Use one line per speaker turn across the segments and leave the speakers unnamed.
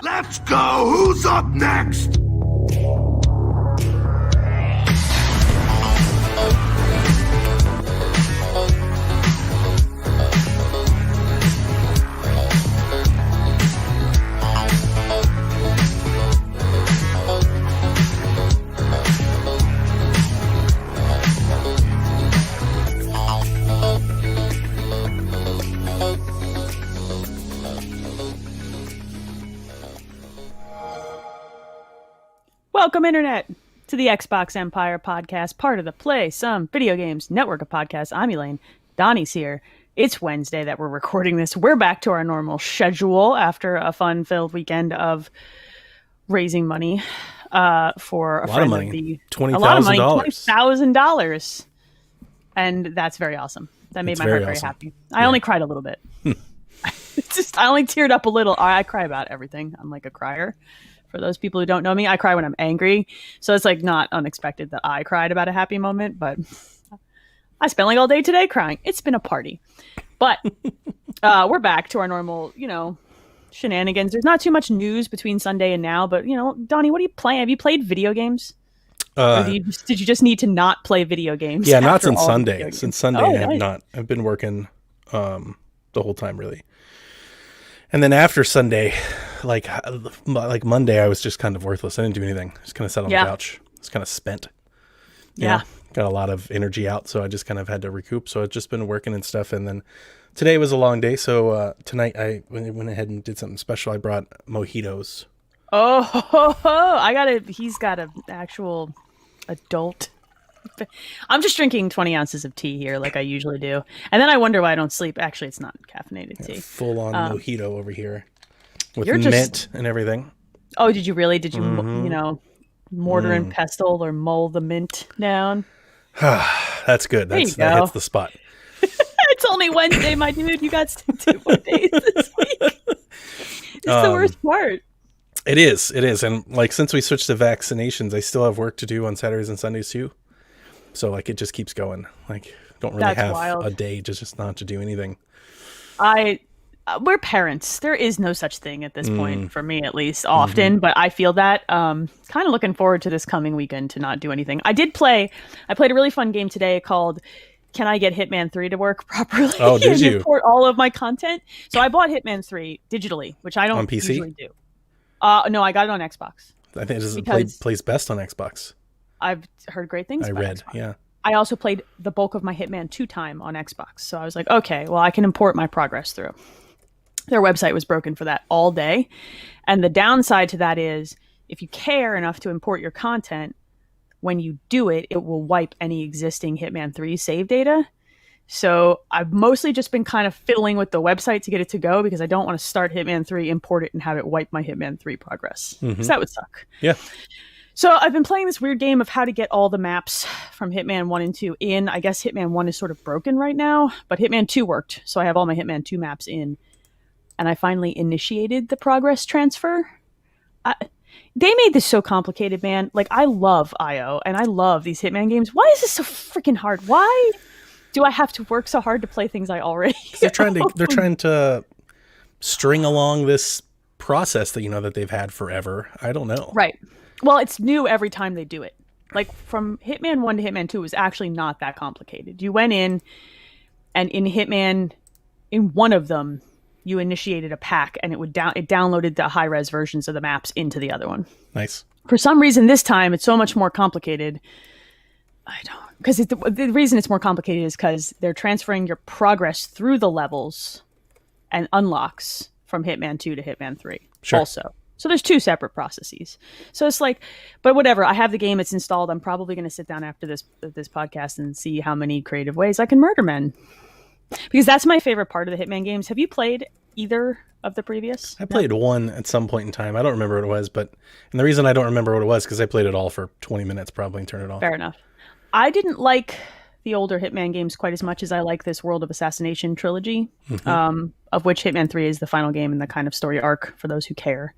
Let's go! Who's up next?
Welcome, Internet, to the Xbox Empire podcast, part of the Play Some Video Games network of podcasts. I'm Elaine. Donnie's here. It's Wednesday that we're recording this. We're back to our normal schedule after a fun-filled weekend of raising money for a friend of the
$20,000.
$20,000. And that's very awesome. That made my heart very happy. I only cried a little bit. I only teared up a little. I cry about everything. I'm like a crier. For those people who don't know me, I cry when I'm angry. So it's like not unexpected that I cried about a happy moment, but I spent like all day today crying. It's been a party. But we're back to our normal, shenanigans. There's not too much news between Sunday and now, but Donnie, what are you playing? Have you played video games? Or did you just need to not play video games?
Yeah, not since Sunday. Since Sunday, I have not. I've been working the whole time, really. And then after Sunday, like Monday, I was just kind of worthless. I didn't do anything. Just kind of sat on the couch. I was kind of spent. Got a lot of energy out, so I just kind of had to recoup. So I've just been working and stuff. And then today was a long day. So tonight I went ahead and did something special. I brought mojitos.
He's got an actual adult. I'm just drinking 20 ounces of tea here like I usually do. And then I wonder why I don't sleep. Actually, it's not caffeinated tea.
Full on mojito over here with mint and everything.
Oh, did you really? Did you, mortar and pestle or mull the mint down?
That's good. That hits the spot.
It's only Wednesday, my dude. You got 2 more days this week. It's the worst part.
It is. And like, since we switched to vaccinations, I still have work to do on Saturdays and Sundays too. So like it just keeps going. Like don't really have a day just not to do anything.
We're parents. There is no such thing at this point for me, at least often. But I feel that kind of looking forward to this coming weekend to not do anything. I played a really fun game today called Can I Get Hitman 3 to work properly?
Oh, did you?
Import all of my content. So I bought Hitman 3 digitally, which I don't
on PC?
usually do. No, I got it on Xbox.
I think it plays best on Xbox.
I've heard great things about Xbox.
Yeah.
I also played the bulk of my Hitman 2 time on Xbox. So I was like, okay, well, I can import my progress through. Their website was broken for that all day. And the downside to that is if you care enough to import your content, when you do it, it will wipe any existing Hitman 3 save data. So I've mostly just been kind of fiddling with the website to get it to go because I don't want to start Hitman 3, import it, and have it wipe my Hitman 3 progress. Because that would suck.
Yeah.
So I've been playing this weird game of how to get all the maps from Hitman 1 and 2 in. I guess Hitman 1 is sort of broken right now, but Hitman 2 worked. So I have all my Hitman 2 maps in. And I finally initiated the progress transfer. They made this so complicated, man. Like, I love IO, and I love these Hitman games. Why is this so freaking hard? Why do I have to work so hard to play things I already
They're trying to string along this process that they've had forever. I don't know.
Right. Well, it's new every time they do it. Like from Hitman 1 to Hitman 2 was actually not that complicated. You went in and in one of them, you initiated a pack and it downloaded the high-res versions of the maps into the other one.
Nice.
For some reason this time it's so much more complicated. Because the reason it's more complicated is because they're transferring your progress through the levels and unlocks from Hitman 2 to Hitman 3 also. So there's 2 separate processes. So it's like, but whatever. I have the game. It's installed. I'm probably going to sit down after this podcast and see how many creative ways I can murder men. Because that's my favorite part of the Hitman games. Have you played either of the previous?
I played one at some point in time. I don't remember what it was, and the reason I don't remember what it was because I played it all for 20 minutes probably and turned it off.
Fair enough. I didn't like the older Hitman games quite as much as I like this World of Assassination trilogy, of which Hitman 3 is the final game in the kind of story arc for those who care.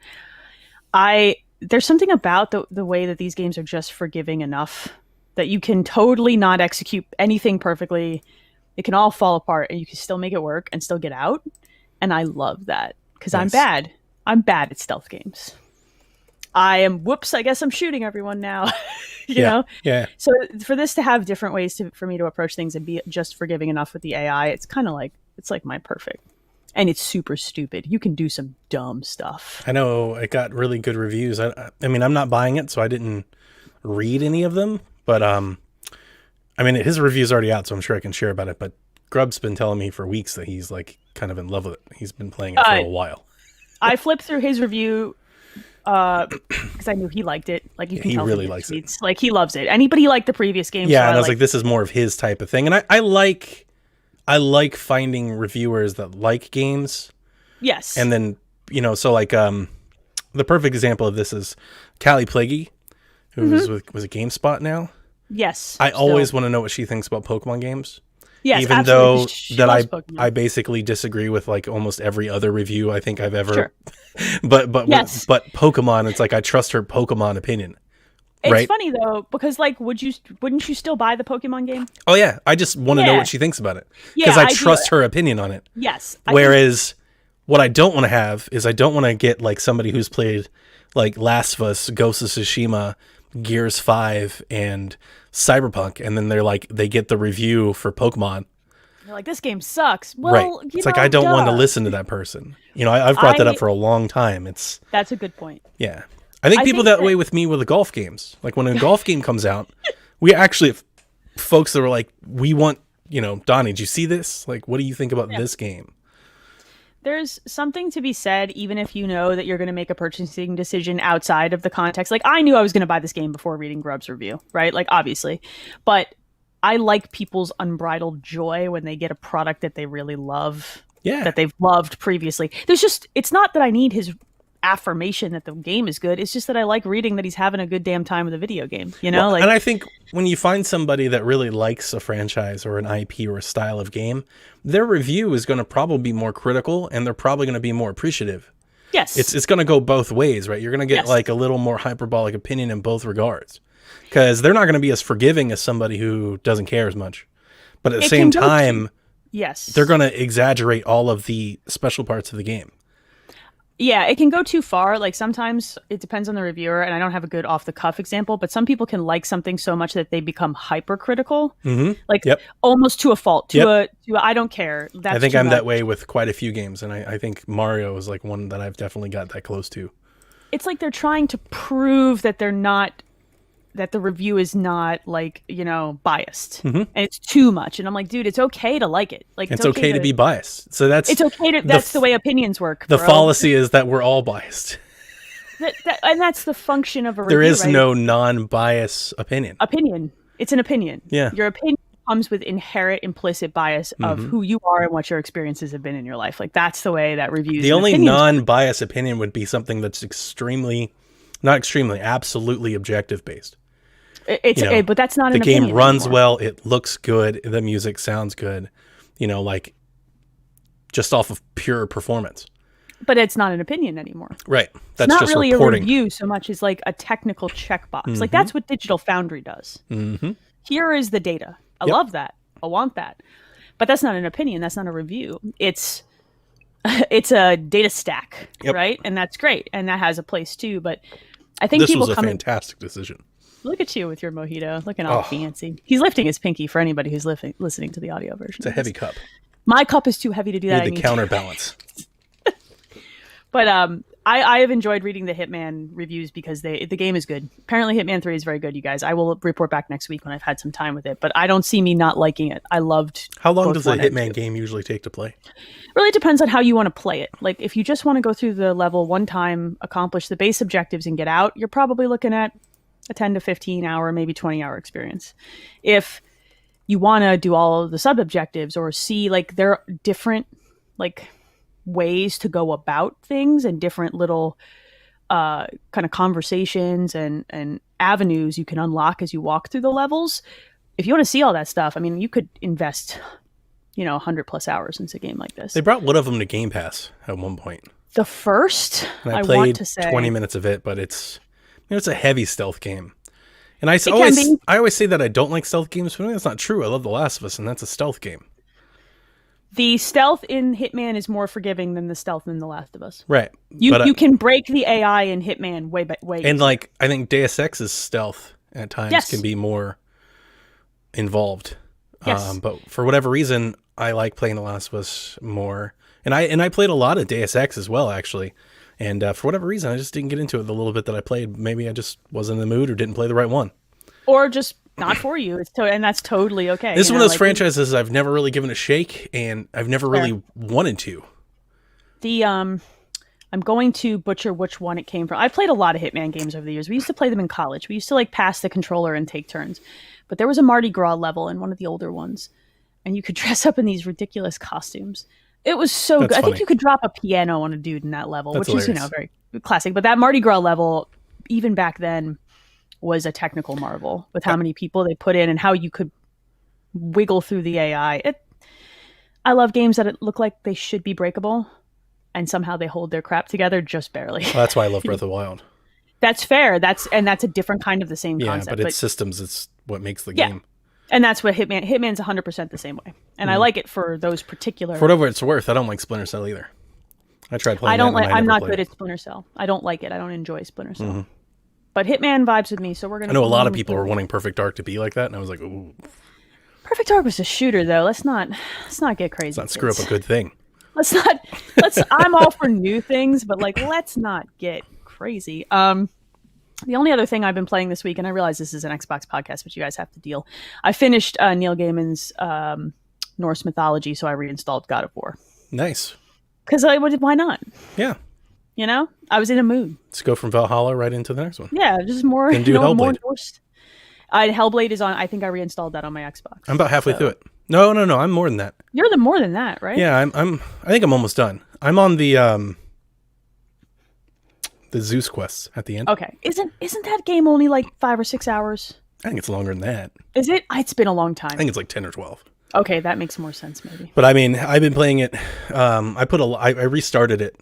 There's something about the way that these games are just forgiving enough that you can totally not execute anything perfectly. It can all fall apart and you can still make it work and still get out. And I love that because I'm bad. I'm bad at stealth games. I guess I'm shooting everyone now. you know?
Yeah.
So for this to have different ways for me to approach things and be just forgiving enough with the AI, it's kind of like, it's like my perfect. And it's super stupid. You can do some dumb stuff.
I know it got really good reviews. I mean, I'm not buying it, so I didn't read any of them. But I mean, his review's already out, so I'm sure I can share about it. But Grub's been telling me for weeks that he's like kind of in love with it. He's been playing it for a while.
I flipped through his review because I knew he liked it. Like you can tell
he really likes it.
Like he loves it. Anybody he liked the previous game.
Yeah,
so
and I was like, this is more of his type of thing. And I like finding reviewers that like games.
Yes.
And then, you know, so like the perfect example of this is Callie Plaguey, who was at GameSpot now.
Yes.
I always want to know what she thinks about Pokemon games.
Yes,
even
absolutely.
though that I basically disagree with like almost every other review I think I've ever.
Sure.
but Pokemon, it's like I trust her Pokemon opinion.
It's
right?
funny though, because like, wouldn't you still buy the Pokemon game?
Oh yeah, I just want to know what she thinks about it because I trust her opinion on it.
Yes.
Whereas what I don't want to have is I don't want to get like somebody who's played like Last of Us, Ghost of Tsushima, Gears 5, and Cyberpunk, and then they're like they get the review for Pokemon.
You're like, this game sucks. Well,
right. It's like I don't want to listen to that person. You know, I've brought that up for a long time.
That's a good point.
Yeah. I think people that way with me with the golf games. Like when a golf game comes out, we actually have folks that were like, we want, you know, Donnie, did you see this? Like, what do you think about this game?
There's something to be said, even if you know that you're going to make a purchasing decision outside of the context. Like, I knew I was going to buy this game before reading Grub's review, right? Like, obviously. But I like people's unbridled joy when they get a product that they really love, that they've loved previously. It's not that I need his affirmation that the game is good. It's just that I like reading that he's having a good damn time with a video game, you know?
Well, and I think when you find somebody that really likes a franchise or an IP or a style of game, their review is going to probably be more critical and they're probably going to be more appreciative.
Yes.
It's going to go both ways, right? You're going to get like a little more hyperbolic opinion in both regards because they're not going to be as forgiving as somebody who doesn't care as much. But at the same time, they're going to exaggerate all of the special parts of the game.
Yeah, it can go too far. Like sometimes it depends on the reviewer, and I don't have a good off-the-cuff example, but some people can like something so much that they become hypercritical, like almost to a fault. I don't care.
I think I'm that way with quite a few games, and I think Mario is like one that I've definitely got that close to.
It's like they're trying to prove that they're not, that the review is not like, you know, biased, and it's too much. And I'm like, dude, it's okay to like it. Like
it's okay to be biased. So it's okay to.
That's the way opinions work.
The fallacy is that we're all biased.
And that's the function of a review.
There is no non-bias opinion.
It's an opinion.
Yeah.
Your opinion comes with inherent implicit bias of who you are and what your experiences have been in your life. Like that's the way that reviews.
The only non-bias opinion would be something that's absolutely objective based.
But that's not
the
an
game
opinion
runs
anymore.
well. It looks good. The music sounds good. You know, like just off of pure performance.
But it's not an opinion anymore.
Right. That's
it's not
just
really
reporting.
A review so much as like a technical checkbox. Like that's what Digital Foundry does. Here is the data. I love that. I want that. But that's not an opinion. That's not a review. It's a data stack, right? And that's great. And that has a place too. But I think
this was a fantastic decision.
Look at you with your mojito, looking all fancy. He's lifting his pinky for anybody who's listening to the audio version.
It's a heavy cup.
My cup is too heavy to do that.
You need the counterbalance.
But I have enjoyed reading the Hitman reviews because the game is good. Apparently Hitman 3 is very good, you guys. I will report back next week when I've had some time with it. But I don't see me not liking it. I loved.
How long does a Hitman game usually take to play?
Really depends on how you want to play it. Like if you just want to go through the level one time, accomplish the base objectives and get out, you're probably looking at a 10 to 15 hour, maybe 20 hour experience. If you want to do all of the sub objectives or see like there are different like ways to go about things and different little kind of conversations and avenues you can unlock as you walk through the levels. If you want to see all that stuff, I mean, you could invest, 100+ hours into a game like this.
They brought one of them to Game Pass at one point.
The first,
and I played
want to say
20 minutes of it, but it's a heavy stealth game. And I always say that I don't like stealth games, but that's not true. I love The Last of Us, and that's a stealth game.
The stealth in Hitman is more forgiving than the stealth in The Last of Us.
Right.
You can break the AI in Hitman way.
And like I think Deus Ex's stealth at times can be more involved.
Yes.
But for whatever reason, I like playing The Last of Us more. And I played a lot of Deus Ex as well, actually. And for whatever reason, I just didn't get into it the little bit that I played. Maybe I just wasn't in the mood or didn't play the right one.
Or just not for you. And that's totally okay.
This is one of those franchises I've never really given a shake, and I've never really wanted to.
I'm going to butcher which one it came from. I've played a lot of Hitman games over the years. We used to play them in college. We used to like pass the controller and take turns. But there was a Mardi Gras level in one of the older ones, and you could dress up in these ridiculous costumes. It was so good. I think you could drop a piano on a dude in that level, which is, very classic. But that Mardi Gras level, even back then, was a technical marvel with how many people they put in and how you could wiggle through the AI. I love games that look like they should be breakable, and somehow they hold their crap together just barely.
Well, that's why I love Breath of the Wild.
That's fair. That's a different kind of the same concept.
But it's systems. It's what makes the game.
And that's what Hitman's 100% the same way. And I like it for those particular.
For whatever it's worth, I don't like Splinter Cell either. I tried playing.
I'm not good at Splinter Cell. I don't like it. I don't enjoy Splinter Cell. Mm-hmm. But Hitman vibes with me, so we're gonna.
I know a lot of people were wanting Perfect Dark to be like that, and I was like, ooh.
Perfect Dark was a shooter, though. Let's not get crazy.
Let's not screw up a good thing.
Let's. I'm all for new things, but let's not get crazy. The only other thing I've been playing this week, and I realize this is an Xbox podcast, but you guys have to deal. I finished Neil Gaiman's Norse mythology, so I reinstalled God of War.
Nice.
Because why not?
Yeah.
I was in a mood.
Let's go from Valhalla right into the next one.
Yeah, just more.
And do Hellblade.
More Norse. Hellblade is on. I think I reinstalled that on my Xbox.
I'm about halfway through it. No. I'm more than that.
You're more than that, right?
Yeah, I think I'm almost done. I'm on the Zeus quests at the end.
Okay. Isn't that game only like 5 or 6 hours?
I think it's longer than that.
Is it? It's been a long time.
I think it's like 10 or 12.
Okay, that makes more sense maybe.
But I mean, I've been playing it. I restarted it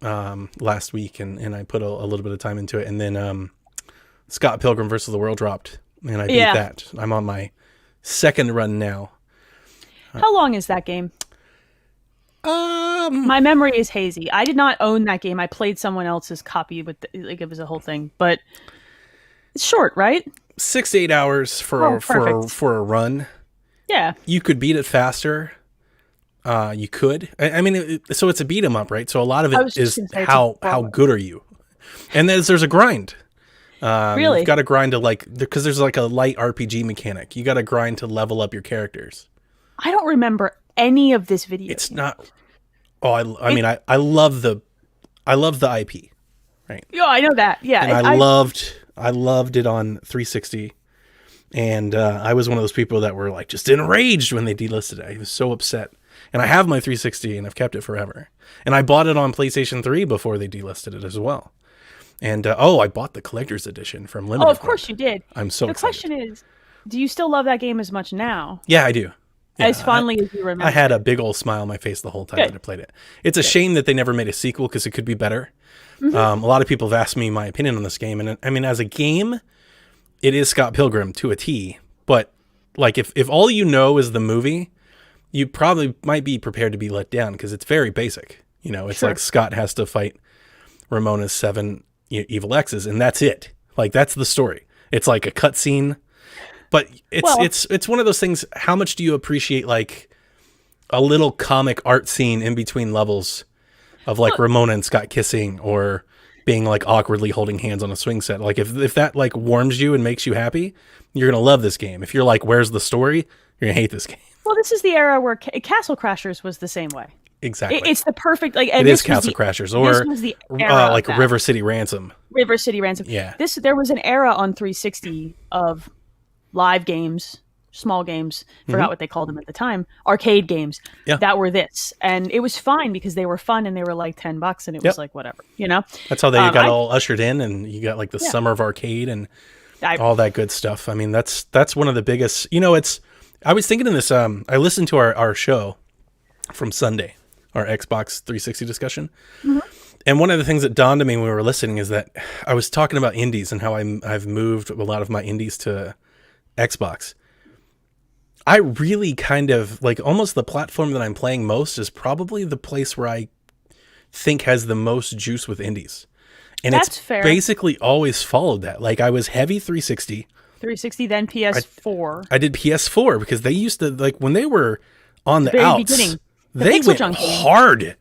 last week, and I put a little bit of time into it, and then Scott Pilgrim vs. the World dropped, and I beat that. I'm on my second run now.
How long is that game? My memory is hazy. I did not own that game. I played someone else's copy with it was a whole thing, but it's short, right?
6 to 8 hours for a run.
Yeah, you
could beat it faster. You could. I mean, so it's a beat 'em up, right? So a lot of it is how good are you, and there's a grind.
Really,
you've got to grind to because there's like a light RPG mechanic. You got to grind to level up your characters. I
don't remember any of this video.
It's not. Oh, I mean, I love the IP, right?
Yeah, I know that. Yeah,
and I loved it on 360. And I was one of those people that were like just enraged when they delisted it. I was so upset. And I have my 360 and I've kept it forever. And I bought it on PlayStation 3 before they delisted it as well. And I bought the collector's edition from Limited.
Oh, of course you did.
I'm so excited.
The question is, do you still love that game as much now?
Yeah, I do. Yeah,
as fondly as you remember.
I had a big old smile on my face the whole time that I played it. It's a shame that they never made a sequel because it could be better. Mm-hmm. A lot of people have asked me my opinion on this game. And I mean, as a game, it is Scott Pilgrim to a T, but like if all you know is the movie, you probably might be prepared to be let down because it's very basic. It's like Scott has to fight Ramona's 7 evil exes, and that's it. Like that's the story. It's like a cutscene, but it's one of those things. How much do you appreciate like a little comic art scene in between levels of like Ramona and Scott kissing or being like awkwardly holding hands on a swing set? Like if that like warms you and makes you happy, you're going to love this game. If you're like, where's the story? You're going to hate this game.
Well, this is the era where Castle Crashers was the same way.
Exactly.
It's the perfect, like,
and it is Castle Crashers or like River City Ransom.
River City Ransom.
Yeah.
There was an era on 360 of live games, small games, forgot what they called them at the time, arcade games that were this. And it was fine because they were fun and they were like $10 and it was like whatever,
That's how they got all ushered in, and you got like the summer of arcade and all that good stuff. I mean, that's one of the biggest, I was thinking in this, I listened to our show from Sunday, our Xbox 360 discussion. Mm-hmm. And one of the things that dawned on me when we were listening is that I was talking about indies and how I've moved a lot of my indies to Xbox. I really kind of like almost the platform that I'm playing most is probably the place where I think has the most juice with indies. And
That's
it's
fair.
basically always followed that. Like I was heavy 360.
360, then PS4.
I did PS4 because they used to, like, when they were on the
very
outs,
beginning. The
they
Pixel
went
Junk games.
hard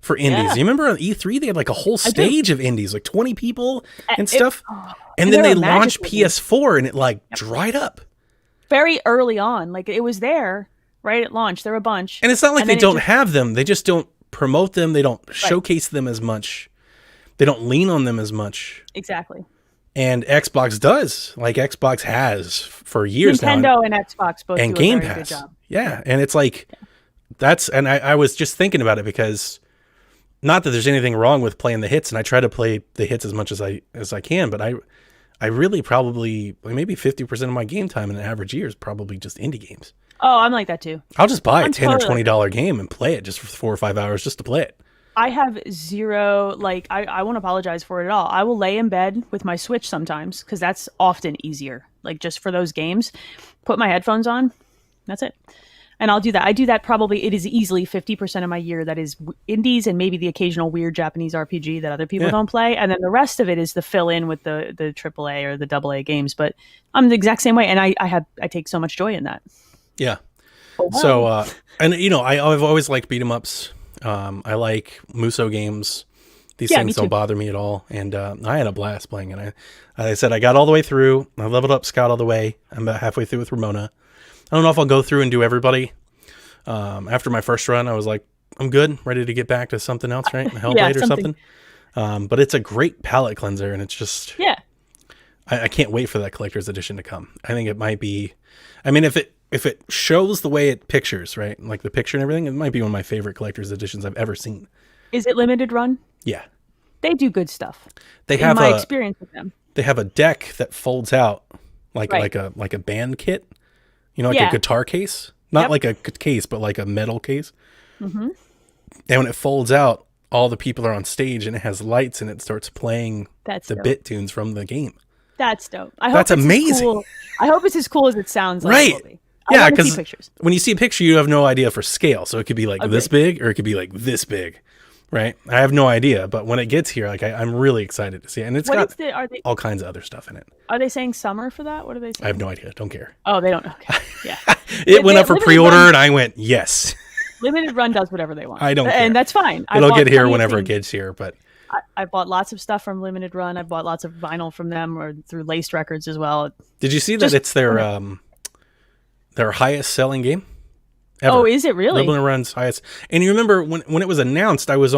for indies.
Yeah.
You remember on E3 they had like a whole stage of indies, like 20 people and
It-
stuff.
and
And then
they
they
were
launched
magical.
PS4 and it like dried up.
Very early on, like it was there right at launch. There were a bunch,
And it's not like
And
they
then it
don't
just-
have them. They just don't promote them. They don't showcase them as much. They don't lean on them as much.
exactly.
And Xbox does. Like Xbox has for years now.
Nintendo and Xbox both
And
do
Game
a very
Pass.
good job.
Yeah. And it's like, that's, and I was just thinking about it because not that there's anything wrong with playing the hits, and I try to play the hits as much as I can, but I really probably, like maybe 50% of my game time in an average year is probably just indie games.
Oh, I'm like that too.
I'll just buy a
I'm
$10 or
totally-
$20 game and play it just for 4 or 5 hours just to play it.
I have zero, like, I won't apologize for it at all. I will lay in bed with my Switch sometimes because that's often easier. Like, just for those games, put my headphones on, that's it. And I'll do that. I do that probably, it is easily 50% of my year that is indies and maybe the occasional weird Japanese RPG that other people
Yeah.
don't play. And then the rest of it is the fill in with the AAA or the AA games. But I'm the exact same way. And I take so much joy in that.
Yeah.
Oh, wow.
So, and you know, I've always liked beat 'em ups. I like Muso games. These
Yeah,
things
me
don't
too.
bother me at all. And I had a blast playing it. I said, I got all the way through. I leveled up Scout all the way. I'm about halfway through with Ramona. I don't know if I'll go through and do everybody. After my first run, I was like, I'm good, ready to get back to something else, right? Hellblade or
something.
something. But it's a great palate cleanser, and it's just,
Yeah.
I can't wait for that collector's edition to come. I think it might be, I mean, if it shows the way it pictures, right, like the picture and everything, it might be one of my favorite collector's editions I've ever seen.
Is it limited run?
Yeah,
They do good stuff.
they
In
have
my
a
experience with them.
they have a deck that folds out like
Right.
like a band kit, you know, like
Yeah.
a guitar case, not
Yep.
like a case, but like a metal case. And when it folds out, all the people are on stage and it has lights and it starts playing
That's
the
dope.
bit tunes from the game.
That's dope. I
That's
hope it's
amazing.
As cool. I hope it's as cool as it sounds like
Right.
it will be. I
Yeah,
wanna see
because
pictures.
when you see a picture, you have no idea for scale. So it could be like this big or it could be like this big, right? I have no idea. But when it gets here, like I'm really excited to see it. And it's got all kinds of other stuff in it.
Are they saying summer for that? What are they saying?
I have no idea. Don't care.
Oh, they don't. Okay. Yeah.
It went
they-
up for
limited
pre-order
run-
and I went, yes.
Limited run does whatever they want.
I don't care.
And that's fine. I
It'll
bought
get here
plenty of
whenever it
things.
gets here. But
I bought lots of stuff from Limited Run. I bought lots of vinyl from them or through Laced Records as well.
did you see that
Just-
it's their highest selling game ever?
Oh, is it really?
Limited Run's highest. And you remember when it was announced, I was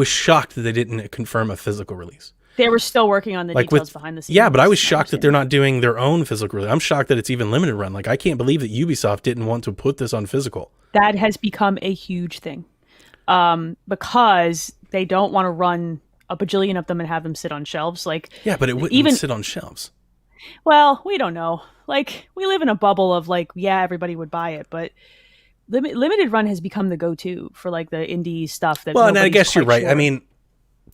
shocked that they didn't confirm a physical release.
They were still working on the
Like
details
with
behind the scenes.
yeah, but I was
I
shocked that
understand.
they're not doing their own physical release. I'm shocked that it's even limited run. Like I can't believe that Ubisoft didn't want to put this on physical.
That has become a huge thing because they don't want to run a bajillion of them and have them sit on shelves. Like,
Yeah, but it wouldn't
even
sit on shelves.
well, we don't know. Like, we live in a bubble of like, yeah, everybody would buy it, but limited run has become the go-to for like the indie stuff. That
Well, and I
nobody's
guess you're
quite
right. I
sure.
mean,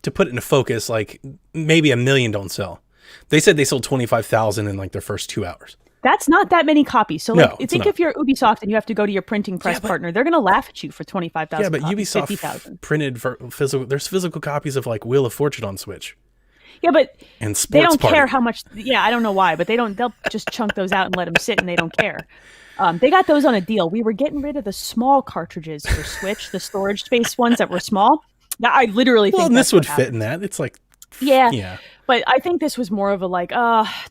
to put it into focus, like maybe 1 million don't sell. They said they sold 25,000 in like their first 2 hours.
that's not that many copies. So,
No,
like,
it's
think
not.
if you're Ubisoft and you have to go to your printing press partner, they're gonna laugh at you for 25,000.
Yeah, but
copies,
Ubisoft
50,000.
printed for physical. There's physical copies of like Wheel of Fortune on Switch
Yeah, but
and
they
Sports
don't
Party.
care how much. Yeah, I don't know why, but they don't. They'll just chunk those out and let them sit, and they don't care. They got those on a deal. We were getting rid of the small cartridges for Switch, the storage space ones that were small. Now, I literally think
Well, and
that's
this would
what
fit
happened.
in that. It's like
Yeah,
yeah.
but I think this was more of a like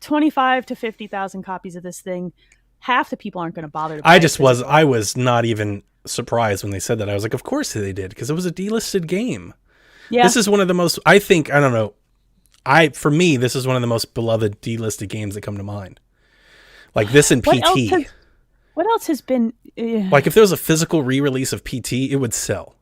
25 to 50,000 copies of this thing. Half the people aren't going to bother to buy
I
it
just was.
physically.
I was not even surprised when they said that. I was like, of course they did, because it was a delisted game.
Yeah,
This is one of the most. I think I don't know. For me, this is one of the most beloved delisted games that come to mind. Like this and
What else
PT.
has- what else has been?
Like if there was a physical re-release of PT, it would sell.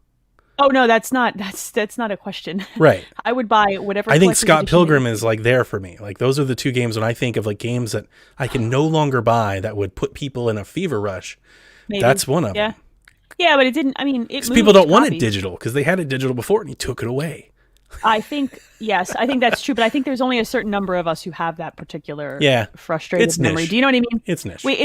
Oh no, that's not a question.
Right.
I would buy whatever.
I think
collector's
Scott
edition
Pilgrim is like there for me. Like those are the two games when I think of like games that I can no longer buy that would put people in a fever rush.
maybe.
That's one of
Yeah,
them.
yeah, but it didn't. I mean, it.
Because people
moved
don't want it
copies.
digital because they had it digital before and he took it away.
I think yes, I think that's true, but I think there's only a certain number of us who have that particular
Yeah,
frustrated
it's
memory.
niche.
Do you know what I mean?
It's niche.
Wait,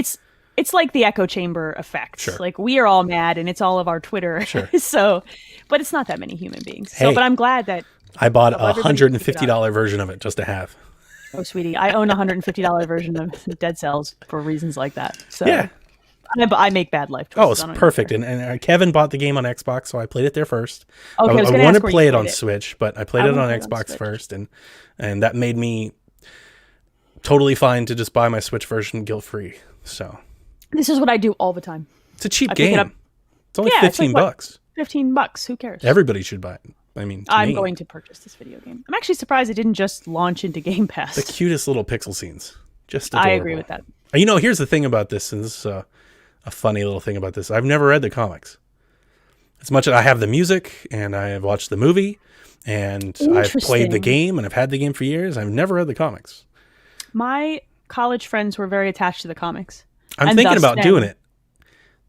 it's like the echo chamber effect.
Sure.
Like we are all mad and it's all of our Twitter.
Sure.
So, but it's not that many human beings. So,
Hey.
but I'm glad that,
I bought a
everybody
$150 version of it just to have.
oh, sweetie, I own a $150 version of Dead Cells for reasons like that. So
Yeah.
I make bad life choices.
Oh, it's
I don't even
perfect.
care.
And Kevin bought the game on Xbox, so I played it there first.
Okay, I was
I
gonna
want
ask
to
where
play
you
it on
played it.
Switch, but I played
I
it on
wanna play it on
Xbox
Switch.
first, and that made me totally fine to just buy my Switch version guilt free. So
This is what I do all the time.
it's a cheap
I pick it
game.
up-
It's only
Yeah, it's like
15
what?
bucks.
$15. Who cares?
Everybody should buy it. I mean, to
I'm
me,
going to purchase this video game. I'm actually surprised it didn't just launch into Game Pass.
the cutest little pixel scenes. Just adorable.
I agree with that.
You know, here's the thing about this, and this is a funny little thing about this. I've never read the comics. As much as I have the music, and I have watched the movie, and I've played the
Interesting.
game, and I've had the game for years, I've never read the comics.
My college friends were very attached to the comics.
I'm
And
thinking
thus
about
then-
doing it.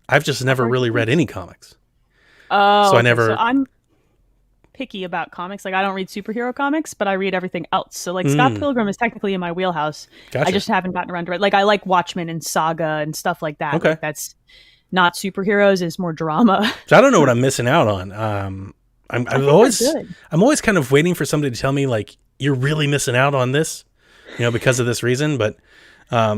I've just never really read any comics.
Oh,
So I
okay.
never-
So I'm picky about comics. Like I don't read superhero comics, but I read everything else. So like Scott Pilgrim is technically in my wheelhouse.
Gotcha.
I just haven't gotten around to it. Like I like Watchmen and Saga and stuff like that.
Okay.
Like, that's not superheroes; it's more drama.
So I don't know what I'm missing out on. I'm
think
always
they're good.
I'm always kind of waiting for somebody to tell me like you're really missing out on this, because of this reason. But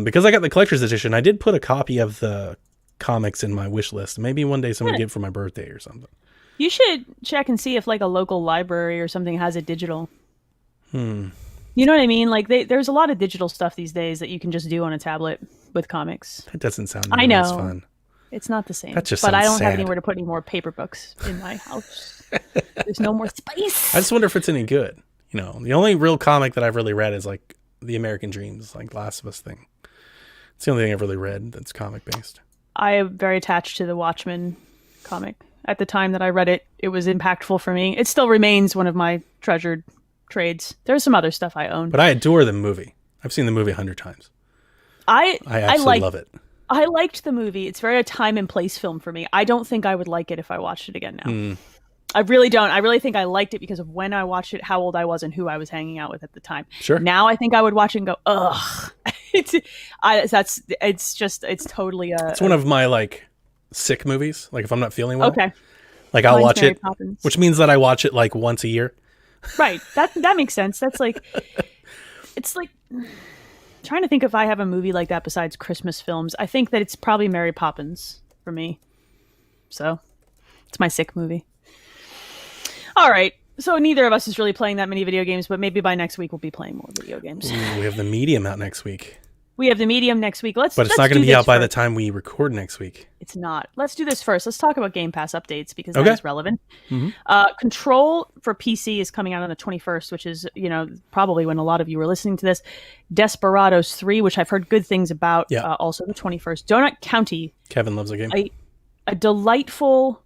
because I got the collector's edition, I did put a copy of the comics in my wish list. Maybe one day someone get it for my birthday or something.
You should check and see if like a local library or something has it digital. You know what I mean? Like there's a lot of digital stuff these days that you can just do on a tablet with comics.
That doesn't sound
I
nearly as
know.
fun.
It's not the same.
That just
but I
sounds
don't have
sad.
anywhere to put any more paper books in my house. There's no more space.
I just wonder if it's any good. The only real comic that I've really read is like the American Dreams, like Last of Us thing. It's the only thing I've really read that's comic based.
I am very attached to the Watchmen comic. At the time that I read it, it was impactful for me. It still remains one of my treasured trades. There's some other stuff I own.
But I adore the movie. I've seen the movie 100 times.
I
absolutely love it.
I liked the movie. It's very a time and place film for me. I don't think I would like it if I watched it again now. I really don't. I really think I liked it because of when I watched it, how old I was, and who I was hanging out with at the time.
Sure.
Now I think I would watch it and go, ugh. It's totally a.
It's one of my like sick movies. Like if I'm not feeling well,
Okay.
like I'll
Mine's
watch
Mary
it,
Poppins.
which means that I watch it like once a year.
Right. That makes sense. That's like, it's like trying to think if I have a movie like that besides Christmas films. I think that it's probably Mary Poppins for me. So it's my sick movie. All right. So neither of us is really playing that many video games, but maybe by next week we'll be playing more video games.
Ooh, we have the Medium out next week,
We have the Medium next week.
but it's
let's
not going
do
to be
this
out by the
first.
time we record next week.
It's not. Let's do this first. Let's talk about Game Pass updates because
Okay.
that is relevant. Control for PC is coming out on the 21st, which is, probably when a lot of you are listening to this. Desperados 3, which I've heard good things about,
Yeah.
also the 21st. Donut County,
Kevin loves the game.
a delightful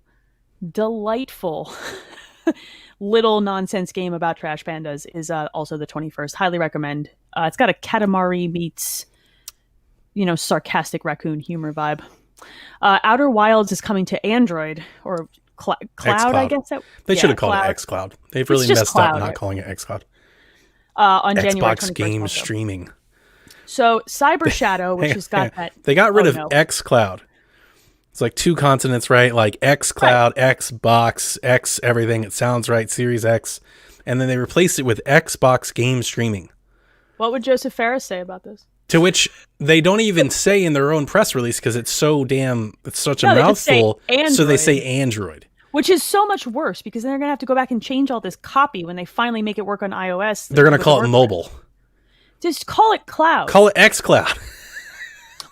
little nonsense game about trash pandas is also the 21st. Highly recommend. It's got a Katamari meets, sarcastic raccoon humor vibe. Outer Wilds is coming to Android or Cloud, I
xCloud.
guess.
They should have called
Cloud.
it xCloud. They've really
just
messed
Cloud,
up not
right?
calling it xCloud.
On January
Xbox
21st.
game
also.
streaming.
So Cyber Shadow, which has got that.
They got rid
Oh,
of
no.
xCloud. It's like two consonants, right? Like xCloud, Xbox, X everything. It sounds right. Series X. And then they replaced it with Xbox game streaming.
What would Joseph Ferris say about this?
To which they don't even say in their own press release because it's such a
No, they just say
mouthful. So they
Android.
say Android.
Which is so much worse because then they're going to have to go back and change all this copy when they finally make it work on iOS.
They're going to
with
call it
WordPress.
mobile.
Just call it cloud.
Call it xCloud.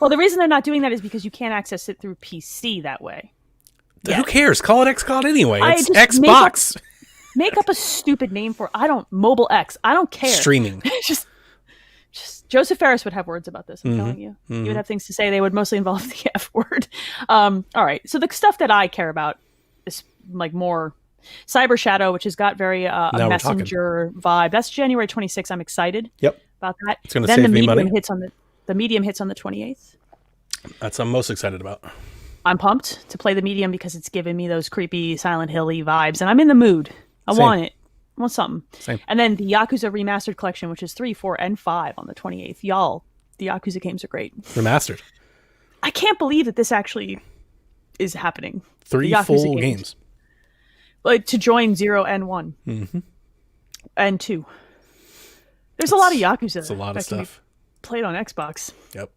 Well, the reason they're not doing that is because you can't access it through PC that way. Yeah.
Who cares? Call it xCloud anyway.
I
It's
just
Xbox
Make up a stupid name for Mobile X. I don't care.
streaming.
just Joseph Ferris would have words about this. I'm
Mm-hmm.
telling you, he would have things to say. They would mostly involve the F word. All right. So the stuff that I care about is like more Cyber Shadow, which has got very a
we're
messenger vibe. That's January 26th. I'm excited
Yep.
about that.
It's gonna
then
save
the
me
medium
money.
hits on the medium hits on the 28th.
That's what I'm most excited about.
I'm pumped to play the medium because it's giving me those creepy Silent Hill-y vibes, and I'm in the mood. I
Same.
want it. I want something.
Same.
And then the Yakuza Remastered Collection, which is 3, 4, and 5 on the 28th. Y'all, the Yakuza games are great.
Remastered.
I can't believe that this actually is happening.
3 full games.
Like to join 0 and 1.
Mm-hmm.
And 2. There's a lot of Yakuza.
It's a lot of stuff.
Played on Xbox.
Yep.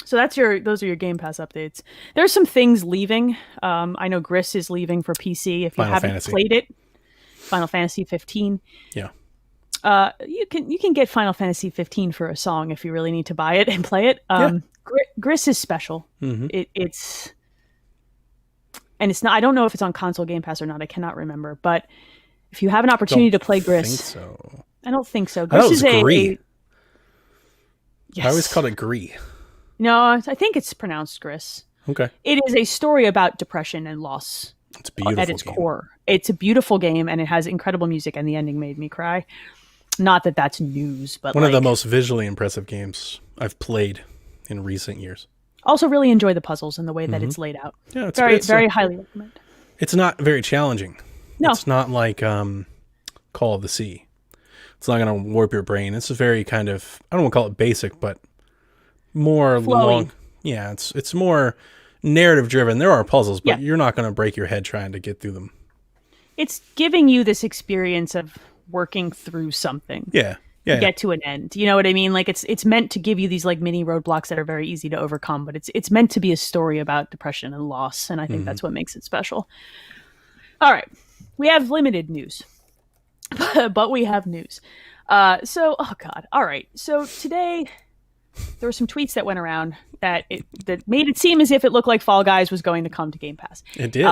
So those are your Game Pass updates. There's some things leaving. I know Gris is leaving for PC. If you haven't played it, Final Fantasy 15.
Yeah.
You can get Final Fantasy 15 for a song if you really need to buy it and play it. Gris is special.
Mm-hmm.
It's not. I don't know if it's on console Game Pass or not. I cannot remember. But if you have an opportunity to play Gris, I don't think so. Gris is
Gris.
Yes.
I always called it Gris.
No, I think it's pronounced Gris.
Okay.
It is a story about depression and loss.
It's beautiful
at its core. It's a beautiful game, and it has incredible music, and the ending made me cry. Not that that's news, but
one of the most visually impressive games I've played in recent years.
Also really enjoy the puzzles and the way that it's laid out.
Yeah, it's
very highly recommend.
It's not very challenging.
No.
It's not like Call of the Sea. It's not going to warp your brain. It's a very kind of, I don't want to call it basic, but more
flowy.
Long. Yeah, it's more narrative driven. There are puzzles, but you're not going to break your head trying to get through them.
It's giving you this experience of working through something.
Yeah.
Get to an end. You know what I mean? Like it's meant to give you these like mini roadblocks that are very easy to overcome, but it's meant to be a story about depression and loss, and I think that's what makes it special. All right. We have limited news. But we have news. Oh God. All right. So today there were some tweets that went around that made it seem as if it looked like Fall Guys was going to come to Game Pass.
It did.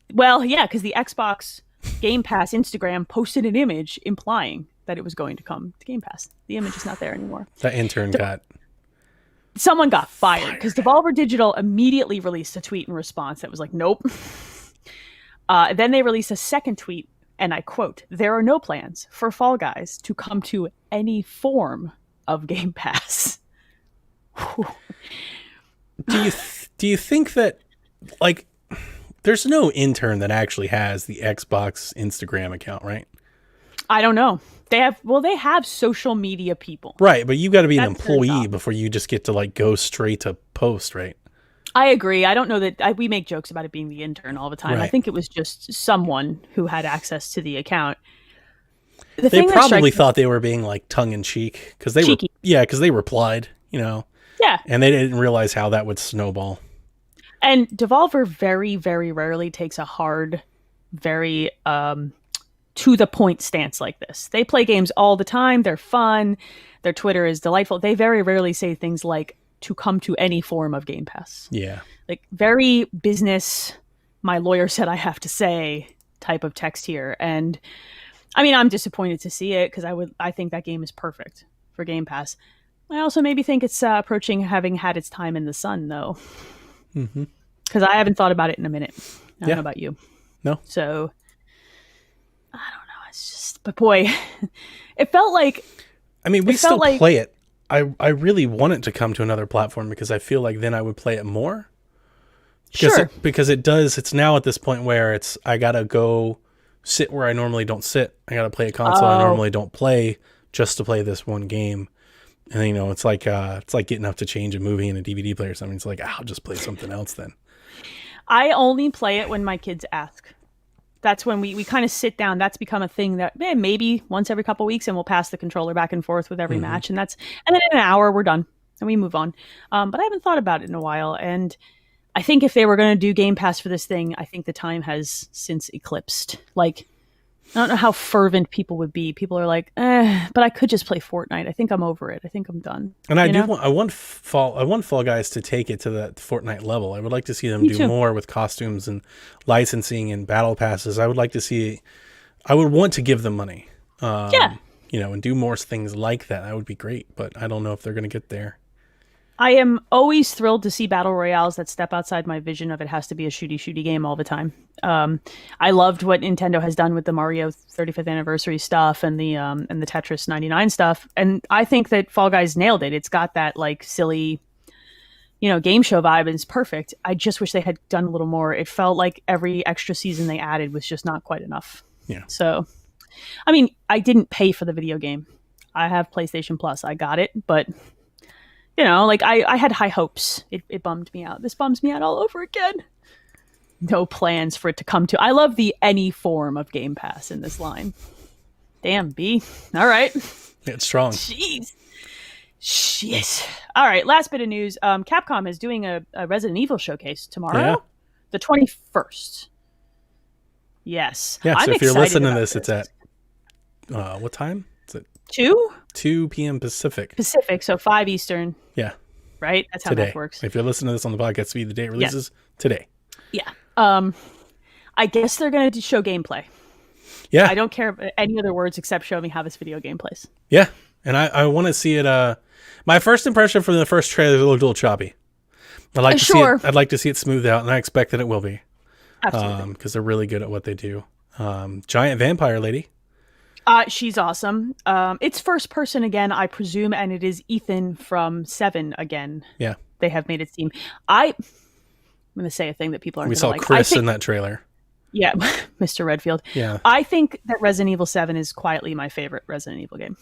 Because the Xbox Game Pass Instagram posted an image implying that it was going to come to Game Pass. The image is not there anymore.
That intern
someone got fired because Devolver Digital immediately released a tweet in response that was like, nope. Then they released a second tweet, and I quote, "There are no plans for Fall Guys to come to any form of Game Pass."
Do you think that, like, there's no intern that actually has the Xbox Instagram account, right? I
don't know. They have social media people.
Right, but you got to be an employee before you just get to like go straight to post, right?
I agree. I don't know that we make jokes about it being the intern all the time. Right. I think it was just someone who had access to the account.
They probably thought they were being like tongue in cheek because they replied, you know.
Yeah.
And they didn't realize how that would snowball.
And Devolver very, very rarely takes a hard, very to the point stance like this. They play games all the time. They're fun. Their Twitter is delightful. They very rarely say things like to come to any form of Game Pass.
Yeah.
Like very business, my lawyer said I have to say type of text here. And I mean, I'm disappointed to see it because I think that game is perfect for Game Pass. I also maybe think it's approaching having had its time in the sun though. Because I haven't thought about it in a minute. I don't know about you.
No.
So I don't know. It's just, but boy, it felt like.
I mean, we still play it. I really want it to come to another platform because I feel like then I would play it more. Because it does. It's now at this point where I gotta go sit where I normally don't sit. I gotta play a console I normally don't play just to play this one game. And you know, it's like getting up to change a movie in a DVD player or something. It's like I'll just play something else then.
I only play it when my kids ask. That's when we kind of sit down. That's become a thing that maybe once every couple of weeks, and we'll pass the controller back and forth with every match, and then in an hour we're done and we move on. But I haven't thought about it in a while, and I think if they were going to do Game Pass for this thing, I think the time has since eclipsed. Like, I don't know how fervent people would be. People are like, but I could just play Fortnite. I think I'm over it. I think I'm done.
And I want Fall Guys to take it to that Fortnite level. I would like to see them do more with costumes and licensing and battle passes. I would want to give them money. You know, and do more things like that. That would be great, but I don't know if they're going to get there.
I am always thrilled to see battle royales that step outside my vision of it has to be a shooty game all the time. I loved what Nintendo has done with the Mario 35th anniversary stuff and the Tetris 99 stuff, and I think that Fall Guys nailed it. It's got that like silly, you know, game show vibe, and it's perfect. I just wish they had done a little more. It felt like every extra season they added was just not quite enough.
Yeah.
So, I mean, I didn't pay for the video game. I have PlayStation Plus. I got it, but like I had high hopes. It bummed me out. This bums me out all over again. No plans for it to come to. I love the any form of Game Pass in this line. Damn, B. All right.
It's strong.
Jeez. Shit. All right. Last bit of news. Capcom is doing a Resident Evil showcase tomorrow, the 21st. Yes.
Yeah.
I'm
so if you're listening to
this,
it's at what time? Is it 2 p.m. Pacific?
Pacific, so 5 Eastern.
Yeah.
Right. That's how
today.
that works.
If you're listening to this on the podcast feed, the day it releases today.
Yeah. I guess they're going to show gameplay.
Yeah.
I don't care about any other words except show me how this video game plays.
Yeah. And I want to see it. My first impression from the first trailer looked a little choppy. I'd like to see it. I'd like to see it smoothed out, and I expect that it will be.
Absolutely.
Because they're really good at what they do. Giant vampire lady.
She's awesome. It's first person again, I presume, and it is Ethan from 7 again.
Yeah.
They have made it seem. I'm going to say a thing that people aren't going to like.
We saw Chris in that trailer.
Yeah, Mr. Redfield.
Yeah.
I think that Resident Evil 7 is quietly my favorite Resident Evil game.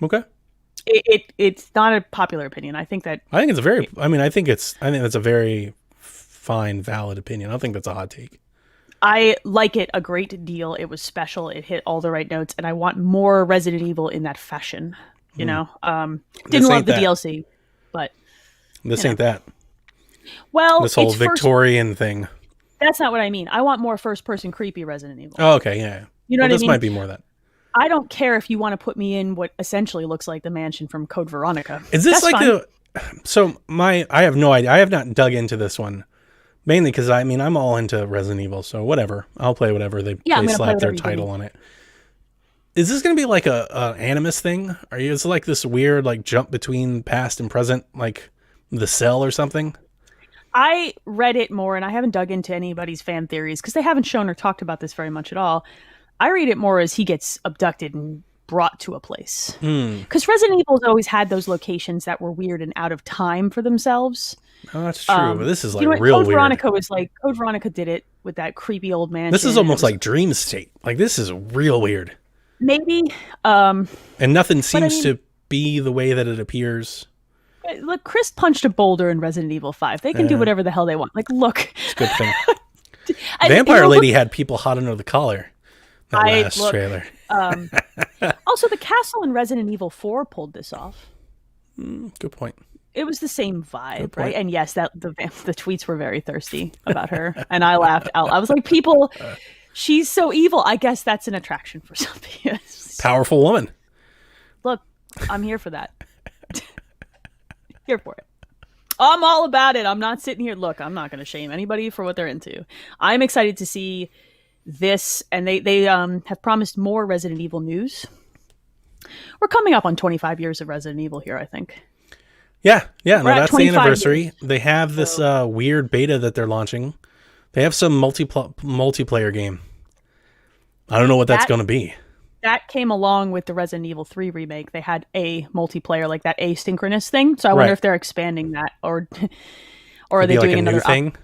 Okay.
It's not a popular opinion. I think it's a very fine, valid opinion. I don't think that's a hot take. I like it a great deal. It was special. It hit all the right notes, and I want more Resident Evil in that fashion. Didn't love the DLC, but
this ain't that.
Well,
this whole Victorian thing.
That's not what I mean. I want more first-person creepy Resident Evil.
Oh, okay, yeah.
You know what I mean?
This might be more of that.
I don't care if you want to put me in what essentially looks like the mansion from Code Veronica.
Is this I have no idea. I have not dug into this one. Mainly because, I'm all into Resident Evil, so whatever. I'll play whatever they slap their title on it. Is this going to be like a Animus thing? Is it like this weird like jump between past and present, like The Cell or something?
I read it more, and I haven't dug into anybody's fan theories because they haven't shown or talked about this very much at all. I read it more as he gets abducted and brought to a place. Because Resident Evil's always had those locations that were weird and out of time for themselves.
Oh, that's true. But this is like real
Code
weird.
Veronica was like, Code Veronica did it with that creepy old man.
This is almost like Dream State. Like, this is real weird.
Maybe.
And nothing seems to be the way that it appears.
Look, Chris punched a boulder in Resident Evil 5. They can do whatever the hell they want. Like, look.
It's a good thing. Vampire Lady had people hot under the collar. Trailer.
Also, the castle in Resident Evil 4 pulled this off.
Good point.
It was the same vibe, right? And yes, that the tweets were very thirsty about her, and I laughed out. I was like, "People, she's so evil. I guess that's an attraction for some people."
Powerful woman.
Look, I'm here for that. Here for it. I'm all about it. I'm not sitting here. Look, I'm not going to shame anybody for what they're into. I'm excited to see this, and they have promised more Resident Evil news. We're coming up on 25 years of Resident Evil here, I think.
Yeah, no, that's the anniversary. Years. They have this weird beta that they're launching. They have some multiplayer game. I don't know what that's going to be.
That came along with the Resident Evil 3 remake. They had a multiplayer, like that asynchronous thing. So I wonder if they're expanding that, or are they doing another
thing?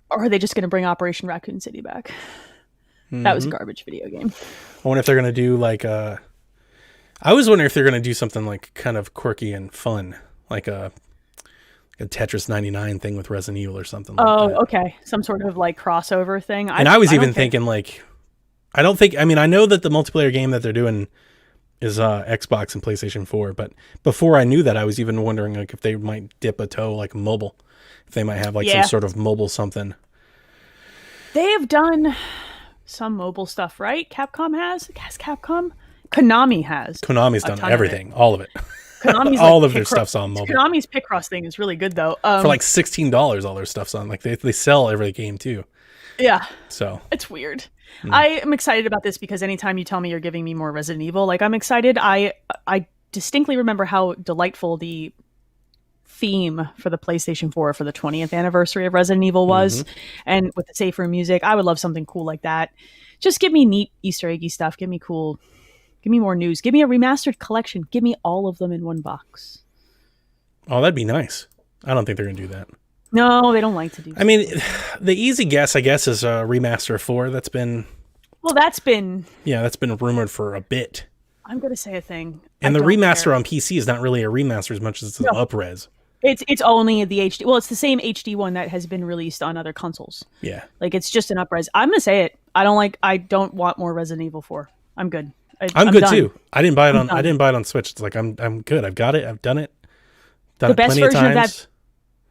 Or are they just going to bring Operation Raccoon City back? Mm-hmm. That was a garbage video game.
I wonder if they're going to do like a... I was wondering if they're going to do something like kind of quirky and fun, like a Tetris 99 thing with Resident Evil or something like that.
Oh, okay. Some sort of like crossover thing.
I was even thinking like... I know that the multiplayer game that they're doing is Xbox and PlayStation 4, but before I knew that, I was even wondering like if they might dip a toe like mobile, if they might have like some sort of mobile something.
They have done some mobile stuff, right? Capcom has? Has Capcom? Konami has.
Konami's done everything, all of it.
Konami's
all of their stuff's on mobile.
Konami's Picross thing is really good though.
For like $16, all their stuff's on. Like they sell every game too.
Yeah.
So
it's weird. I am excited about this because anytime you tell me you're giving me more Resident Evil, like I'm excited. I distinctly remember how delightful the theme for the PlayStation 4 for the 20th anniversary of Resident Evil was. And with the safe room music, I would love something cool like that. Just give me neat Easter eggy stuff. Give me more news. Give me a remastered collection. Give me all of them in one box.
Oh, that'd be nice. I don't think they're going to do that.
No, they don't like to do that.
I mean, the easy guess, I guess, is a remaster of 4. That's been rumored for a bit.
I'm going to say a thing.
And
I
the
don't
remaster
care.
on PC is not really a remaster as much as it's an up-res.
It's only the HD. Well, it's the same HD one that has been released on other consoles.
Yeah.
Like it's just an up-res. I'm going to say it. I don't want more Resident Evil 4. I'm good.
I'm good
done.
too. I didn't buy it on Switch. It's like I'm good. I've got it. I've done it. Done
The
it
best
plenty of
version of
times.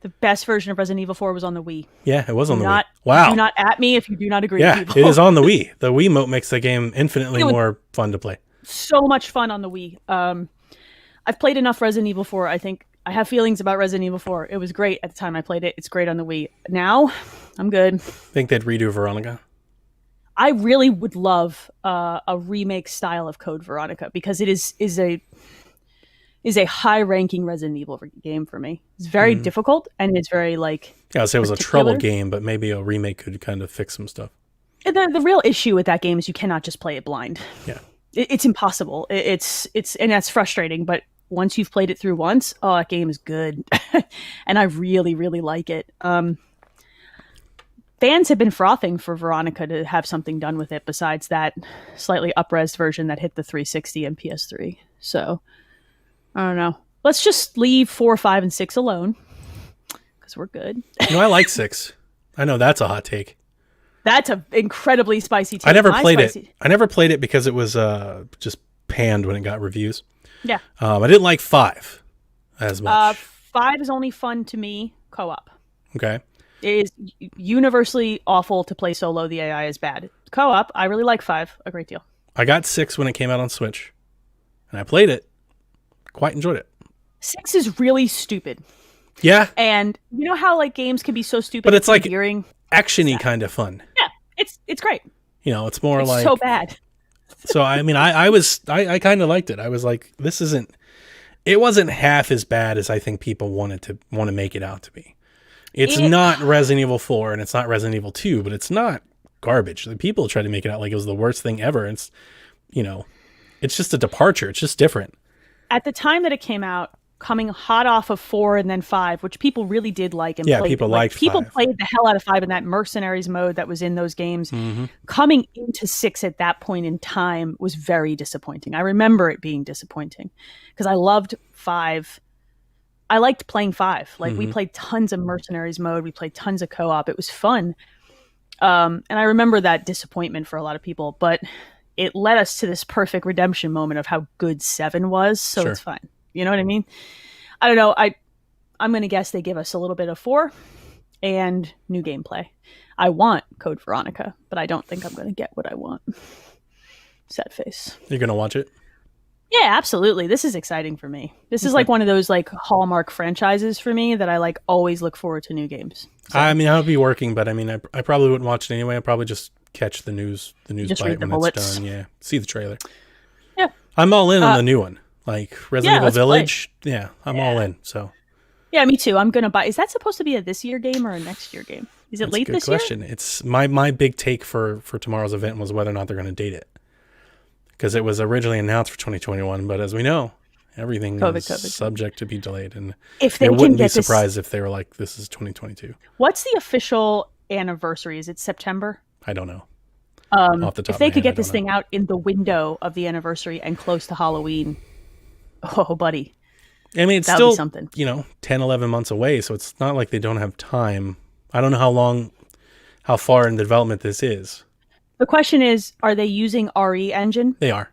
The best version of Resident Evil 4 was on the Wii.
Yeah, it was on the Wii.
Not,
Wow.
Do not at me if you do not agree.
Yeah,
people.
it is on the Wii. The Wiimote makes the game infinitely more fun to play.
So much fun on the Wii. I've played enough Resident Evil 4. I think I have feelings about Resident Evil 4. It was great at the time I played it. It's great on the Wii. Now, I'm good.
Think they'd redo Veronica?
I really would love a remake style of Code Veronica because it is a high-ranking Resident Evil game for me. It's very difficult and it's very like.
Yeah, I'd say it was a trouble game, but maybe a remake could kind of fix some stuff.
The real issue with that game is you cannot just play it blind.
Yeah,
it's impossible. It's and that's frustrating. But once you've played it through once, oh, that game is good, and I really, really like it. Fans have been frothing for Veronica to have something done with it besides that slightly up-res version that hit the 360 and PS3. So I don't know. Let's just leave 4, 5, and 6 alone because we're good.
I like 6. I know that's a hot take.
That's an incredibly spicy take.
I never played it. I never played it because it was just panned when it got reviews.
Yeah.
I didn't like 5 as much.
5 is only fun to me co-op.
Okay.
It is universally awful to play solo. The AI is bad. Co-op, I really like 5 a great deal.
I got 6 when it came out on Switch, and I played it. Quite enjoyed it.
6 is really stupid.
Yeah.
And you know how like games can be so stupid,
but it's like
endearing?
Actiony kind of fun.
Yeah, it's great.
It's more like
so bad.
So I mean, I kind of liked it. I was like, it wasn't half as bad as I think people want to make it out to be. It's not Resident Evil 4 and it's not Resident Evil 2, but it's not garbage. The people try to make it out like it was the worst thing ever. It's it's just a departure. It's just different.
At the time that it came out, coming hot off of 4 and then 5, which people really did like and played.
People liked 5.
People played the hell out of 5 in that mercenaries mode that was in those games.
Mm-hmm.
Coming into 6 at that point in time was very disappointing. I remember it being disappointing because I loved 5. I liked playing 5. Like we played tons of mercenaries mode. We played tons of co-op. It was fun. And I remember that disappointment for a lot of people, but it led us to this perfect redemption moment of how good 7 was. So It's fine. You know what I mean? I don't know. I'm going to guess they give us a little bit of 4 and new gameplay. I want Code Veronica, but I don't think I'm going to get what I want. Sad face.
You're going to watch it?
Yeah, absolutely. This is exciting for me. This is like one of those like Hallmark franchises for me that I like always look forward to new games. So,
I mean, I'll be working, but I mean, I probably wouldn't watch it anyway. I'd probably just catch the news
just
bite
read the
when
bullets.
it's done. Yeah, see the trailer.
Yeah.
I'm all in on the new one. Like Resident Evil
let's
Village. Play. Yeah, I'm all in. So.
Yeah, me too. I'm going to buy. Is that supposed to be a this year game or a next year game? Is it
That's
late
a good
this
question.
year?
It's my big take for tomorrow's event was whether or not they're going to date it. Because it was originally announced for 2021, but as we know, everything is subject to be delayed. And
if they
wouldn't
be
surprised if they were like, this is 2022.
What's the official anniversary? Is it September?
I don't know.
Off the top if they could get this thing out in the window of the anniversary and close to Halloween, oh, buddy.
I mean, it's
that
still,
something.
10, 11 months away, so it's not like they don't have time. I don't know how far in development this is.
The question is, are they using RE Engine?
They are.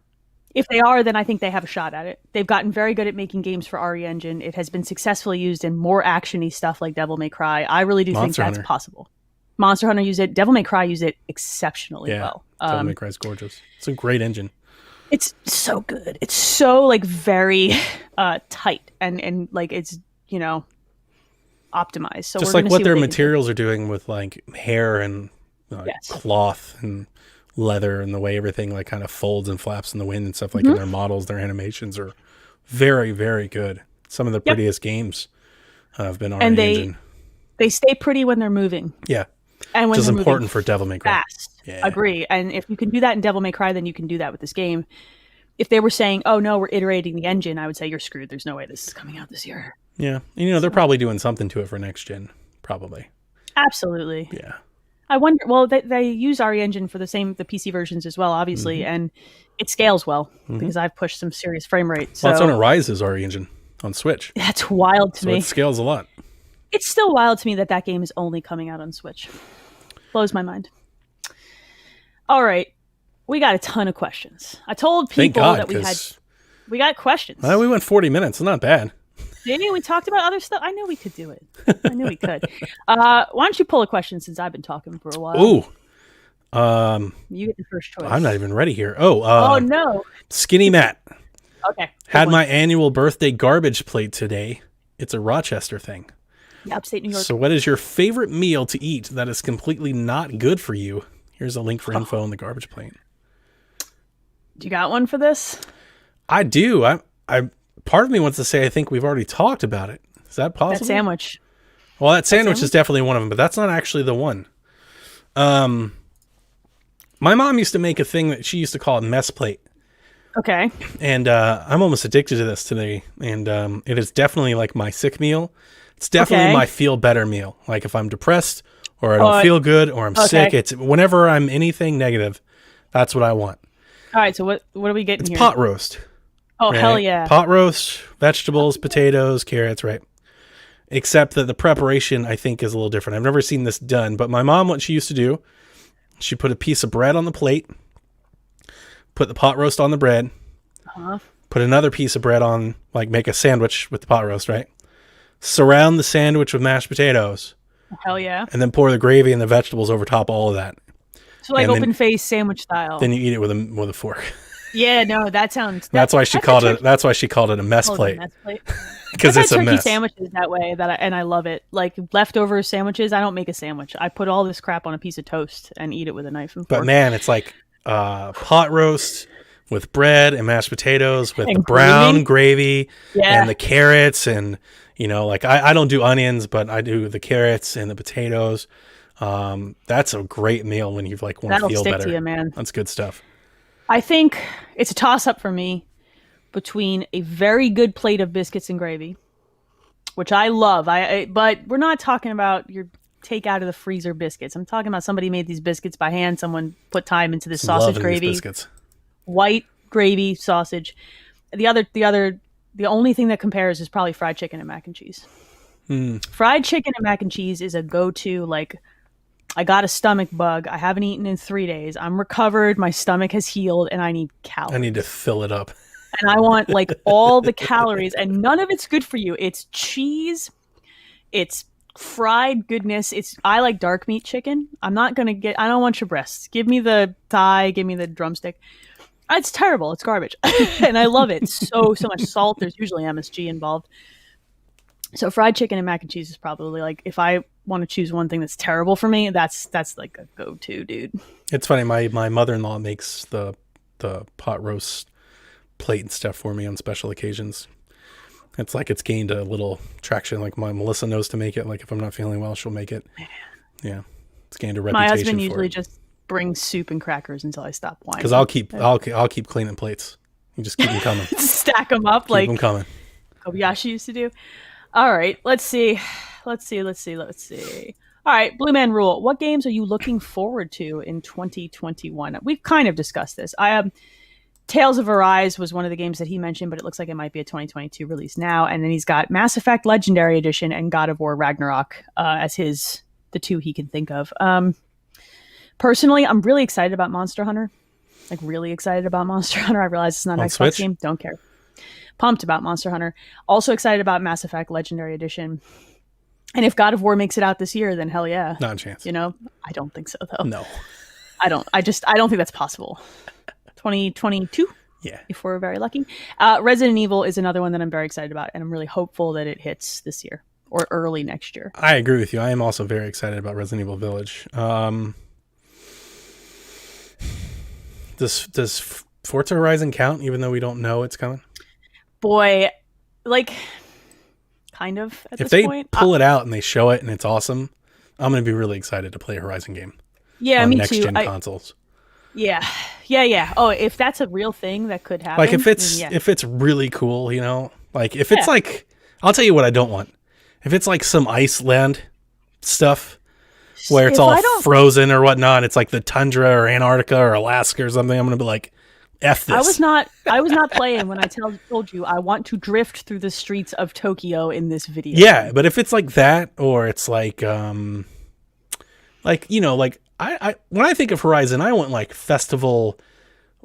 If they are, then I think they have a shot at it. They've gotten very good at making games for RE Engine. It has been successfully used in more action-y stuff like Devil May Cry. I really do think that's possible. Monster Hunter used it. Devil May Cry used it exceptionally well.
Devil May Cry is gorgeous. It's a great engine.
It's so good. It's so like very tight and like it's optimized. So
just like what their materials are doing with like hair and cloth and leather and the way everything like kind of folds and flaps in the wind and stuff like in their models, their animations are very, very good. Some of the prettiest games have been RE Engine.
They stay pretty when they're moving.
Yeah.
And when
which is important for Devil May Cry.
Fast. Yeah. Agree. And if you can do that in Devil May Cry, then you can do that with this game. If they were saying, oh no, we're iterating the engine, I would say you're screwed. There's no way this is coming out this year.
Yeah. And, they're probably doing something to it for next gen. Probably.
Absolutely.
Yeah.
I wonder, well, they use RE Engine for the PC versions as well, obviously. And it scales well because I've pushed some serious frame rate. So
Well, it's on a Rise's RE engine on Switch.
that's wild to
So
me.
it scales a lot.
It's still wild to me that game is only coming out on Switch. Blows my mind. All right. We got a ton of questions. I told
Thank
people
God,
that we
because
got questions.
we went 40 minutes. It's not bad.
Didn't we talked about other stuff? I knew we could do it. I knew we could. Why don't you pull a question since I've been talking for a while?
Ooh.
You get the first choice.
I'm not even ready here. Oh,
Oh, no.
Skinny Matt.
Okay.
Had my annual birthday garbage plate today. It's a Rochester thing.
Yeah, upstate New York.
So what is your favorite meal to eat that is completely not good for you? Here's a link for info on the garbage plate.
Do you got one for this?
I do. I part of me wants to say I think we've already talked about it. Is that possible?
That sandwich.
Well, that sandwich is definitely one of them, but that's not actually the one. My mom used to make a thing that she used to call a mess plate.
Okay.
And I'm almost addicted to this today. And it is definitely like my sick meal. It's definitely my feel better meal. Like if I'm depressed or I don't feel good or I'm sick, it's whenever I'm anything negative, that's what I want.
All right. So what are we getting
It's
here?
pot roast.
Oh,
right?
hell yeah.
Pot roast, vegetables, potatoes, carrots, right? Except that the preparation, I think, is a little different. I've never seen this done, but my mom, what she used to do, she put a piece of bread on the plate, put the pot roast on the bread, put another piece of bread on, like make a sandwich with the pot roast, right? Surround the sandwich with mashed potatoes,
Hell yeah.
and then pour the gravy and the vegetables over top of all of that.
So like
And then-
open face sandwich style.
Then you eat it with a fork.
Yeah, no, that sounds.
That's why she called it. That's why she called it a mess plate, because
I've
it's a
had turkey
mess.
sandwiches that way and I love it. Like leftover sandwiches, I don't make a sandwich. I put all this crap on a piece of toast and eat it with a knife and fork.
But man, it's like pot roast with bread and mashed potatoes with
And
the brown gravy
Yeah.
and the carrots and like I don't do onions, but I do the carrots and the potatoes. That's a great meal when you like want to
That'll
feel
stick
better.
to you, man.
That's good stuff.
I think it's a toss up for me between a very good plate of biscuits and gravy, which I love. But we're not talking about your take out of the freezer biscuits. I'm talking about somebody made these biscuits by hand. Someone put time into this sausage
Loving
gravy,
these biscuits.
white gravy sausage. The only thing that compares is probably fried chicken and mac and cheese. Fried chicken and mac and cheese is a go-to. Like, I got a stomach bug. I haven't eaten in 3 days. I'm recovered. My stomach has healed, and I need calories.
I need to fill it up.
And I want like all the calories, and none of it's good for you. It's cheese. It's fried goodness. I like dark meat chicken. I don't want your breasts. Give me the thigh. Give me the drumstick. It's terrible. It's garbage. And I love it so much. Salt. There's usually MSG involved. So fried chicken and mac and cheese is probably like, if I want to choose one thing that's terrible for me, that's like a go-to, dude.
It's funny. My mother-in-law makes the pot roast plate and stuff for me on special occasions. It's like it's gained a little traction. Like my Melissa knows to make it. Like if I'm not feeling well, she'll make it. Yeah, it's gained a reputation.
My husband
for
usually
it.
just brings soup and crackers until I stop whining.
Because I'll keep cleaning plates. You just keep them coming.
Stack them up
Keep
like
them coming.
Kobayashi used to do. All right, let's see. All right, Blue Man Rule. What games are you looking forward to in 2021? We've kind of discussed this. Tales of Arise was one of the games that he mentioned, but it looks like it might be a 2022 release now. And then he's got Mass Effect Legendary Edition and God of War Ragnarok as the two he can think of. Personally, I'm really excited about Monster Hunter. Like really excited about Monster Hunter. I realize it's not an
On
Xbox
Switch?
game. Don't care. Pumped about Monster Hunter. Also excited about Mass Effect Legendary Edition. And if God of War makes it out this year, then hell yeah.
Not a chance.
I don't think so though.
No.
I don't think that's possible. 2022?
Yeah.
If we're very lucky. Resident Evil is another one that I'm very excited about, and I'm really hopeful that it hits this year or early next year.
I agree with you. I am also very excited about Resident Evil Village. Does Forza Horizon count, even though we don't know it's coming?
Boy, like, kind of at
If
this
they
point.
pull it out and they show it and it's awesome, I'm going to be really excited to play a Horizon game
Yeah,
on
me
next
too.
gen consoles.
Yeah. Oh, if that's a real thing that could happen.
Like if it's
then yeah.
if it's really cool, like if it's like, I'll tell you what I don't want. If it's like some Iceland stuff where it's
If
all
I don't-
frozen or whatnot, it's like the tundra or Antarctica or Alaska or something, I'm going to be like, F this.
I was not playing when I told you I want to drift through the streets of Tokyo in this video.
Yeah, but if it's like that, or it's like I when I think of Horizon, I want like festival,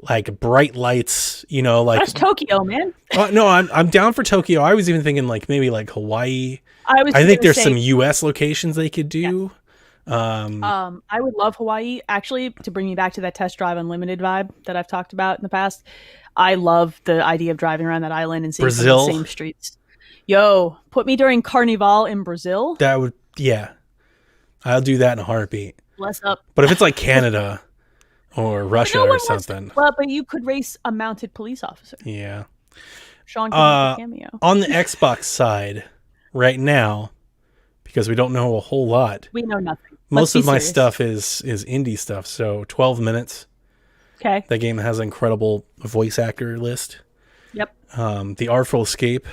like bright lights, like
that's Tokyo, man.
No, I'm down for Tokyo. I was even thinking like maybe like Hawaii. I think there's some U.S. locations they could do.
Yeah. I would love Hawaii. Actually, to bring me back to that Test Drive Unlimited vibe that I've talked about in the past, I love the idea of driving around that island and seeing some of the same streets. Yo, put me during Carnival in Brazil.
That would, yeah. I'll do that in a heartbeat.
Bless up.
But if it's like Canada or Russia or something.
Well, but you could race a mounted police officer.
Yeah.
Sean could make a cameo.
On the Xbox side, right now, because we don't know a whole lot.
We know nothing.
Most of my stuff is indie stuff. So 12 minutes.
Okay.
That game has an incredible voice actor list.
Yep.
The Artful Escape.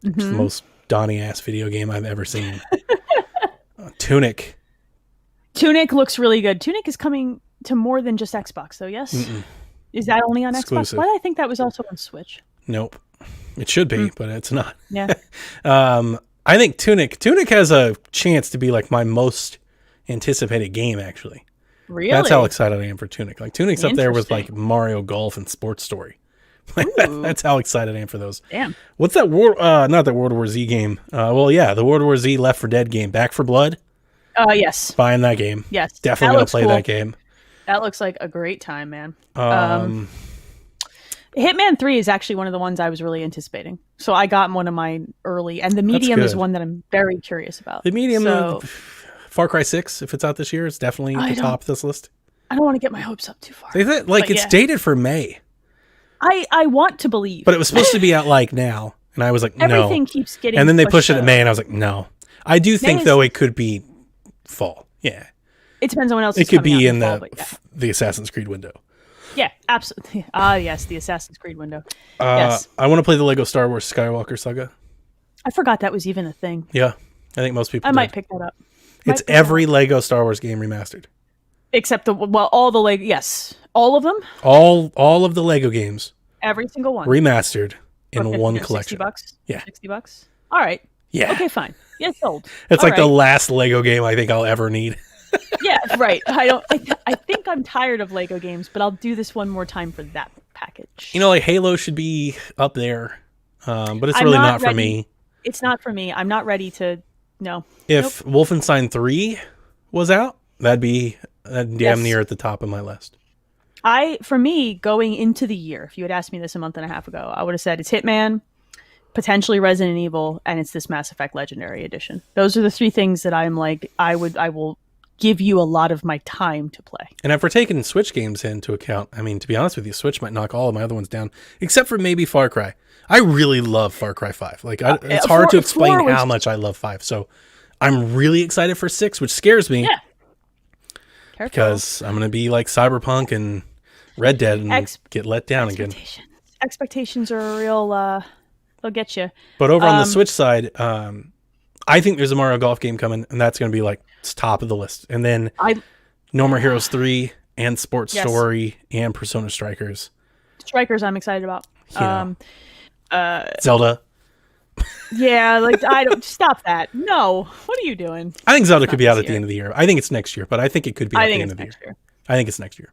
It's the most Donnie ass video game I've ever seen. Tunic.
Tunic looks really good. Tunic is coming to more than just Xbox, though. Yes. Mm-mm. Is that only on
Exclusive.
Xbox? Why did I think that was also on Switch?
Nope. It should be, but it's not.
Yeah.
I think Tunic has a chance to be like my most anticipated game, actually.
Really?
That's how excited I am for Tunic. Like Tunic's up there with like Mario Golf and Sports Story. That's how excited I am for those.
Damn.
What's that not that World War Z game. Well, yeah, the World War Z Left 4 Dead game, Back 4 Blood.
Yes.
Buying that game.
Yes.
Definitely going to play that game.
That looks like a great time, man. Hitman 3 is actually one of the ones I was really anticipating. So I got one of mine early, and the Medium is one that I'm very curious about.
The Medium, Far Cry 6, if it's out this year, it's definitely at the top of this list.
I don't want to get my hopes up too far.
It's dated for May.
I want to believe.
But it was supposed to be out like now, and I was like, no.
Everything keeps getting
and then they push it at May, and I was like, no. I do think, though, it could be fall. Yeah.
It depends on what else
it could be in
the
Assassin's Creed window.
Yeah, absolutely. Yes, the Assassin's Creed window.
Yes. I want to play the Lego Star Wars Skywalker Saga.
I forgot that was even a thing.
Yeah, I think most people
might pick that up.
It's every Lego Star Wars game remastered.
Except all the Lego, yes. All of them?
All of the Lego games.
Every single one.
Remastered in one collection.
$60?
Yeah.
$60? All right.
Yeah.
Okay, fine. Yeah, sold.
It's like the last Lego game I think I'll ever need.
Yeah, right. I think I'm tired of Lego games, but I'll do this one more time for that package.
Like Halo should be up there, but it's really not for me.
It's not for me. I'm not ready to. No.
If Wolfenstein 3 was out, that'd be damn near at the top of my list.
For me, going into the year, if you had asked me this a month and a half ago, I would have said it's Hitman, potentially Resident Evil, and it's this Mass Effect Legendary Edition. Those are the three things that I'm like, I will give you a lot of my time to play. And if we're taking Switch games into account, I mean, to be honest with you, Switch might knock all of my other ones down, except for maybe Far Cry. I really love Far Cry 5. Like, it's hard to explain how much I love 5. So I'm really excited for 6, which scares me. Yeah. Careful. Because I'm going to be like Cyberpunk and Red Dead and get let down again. Expectations are a real, they'll get you.
But over on the Switch side, I think there's a Mario Golf game coming, and that's going to be like top of the list. And then No More Heroes 3 and Sports Story and Persona Strikers.
Strikers I'm excited about.
Zelda.
Yeah, like I don't stop that. No. What are you doing?
I think Zelda could be out at the end of the year. I think it's next year, but I think it could be at the end of the year. I think it's next year.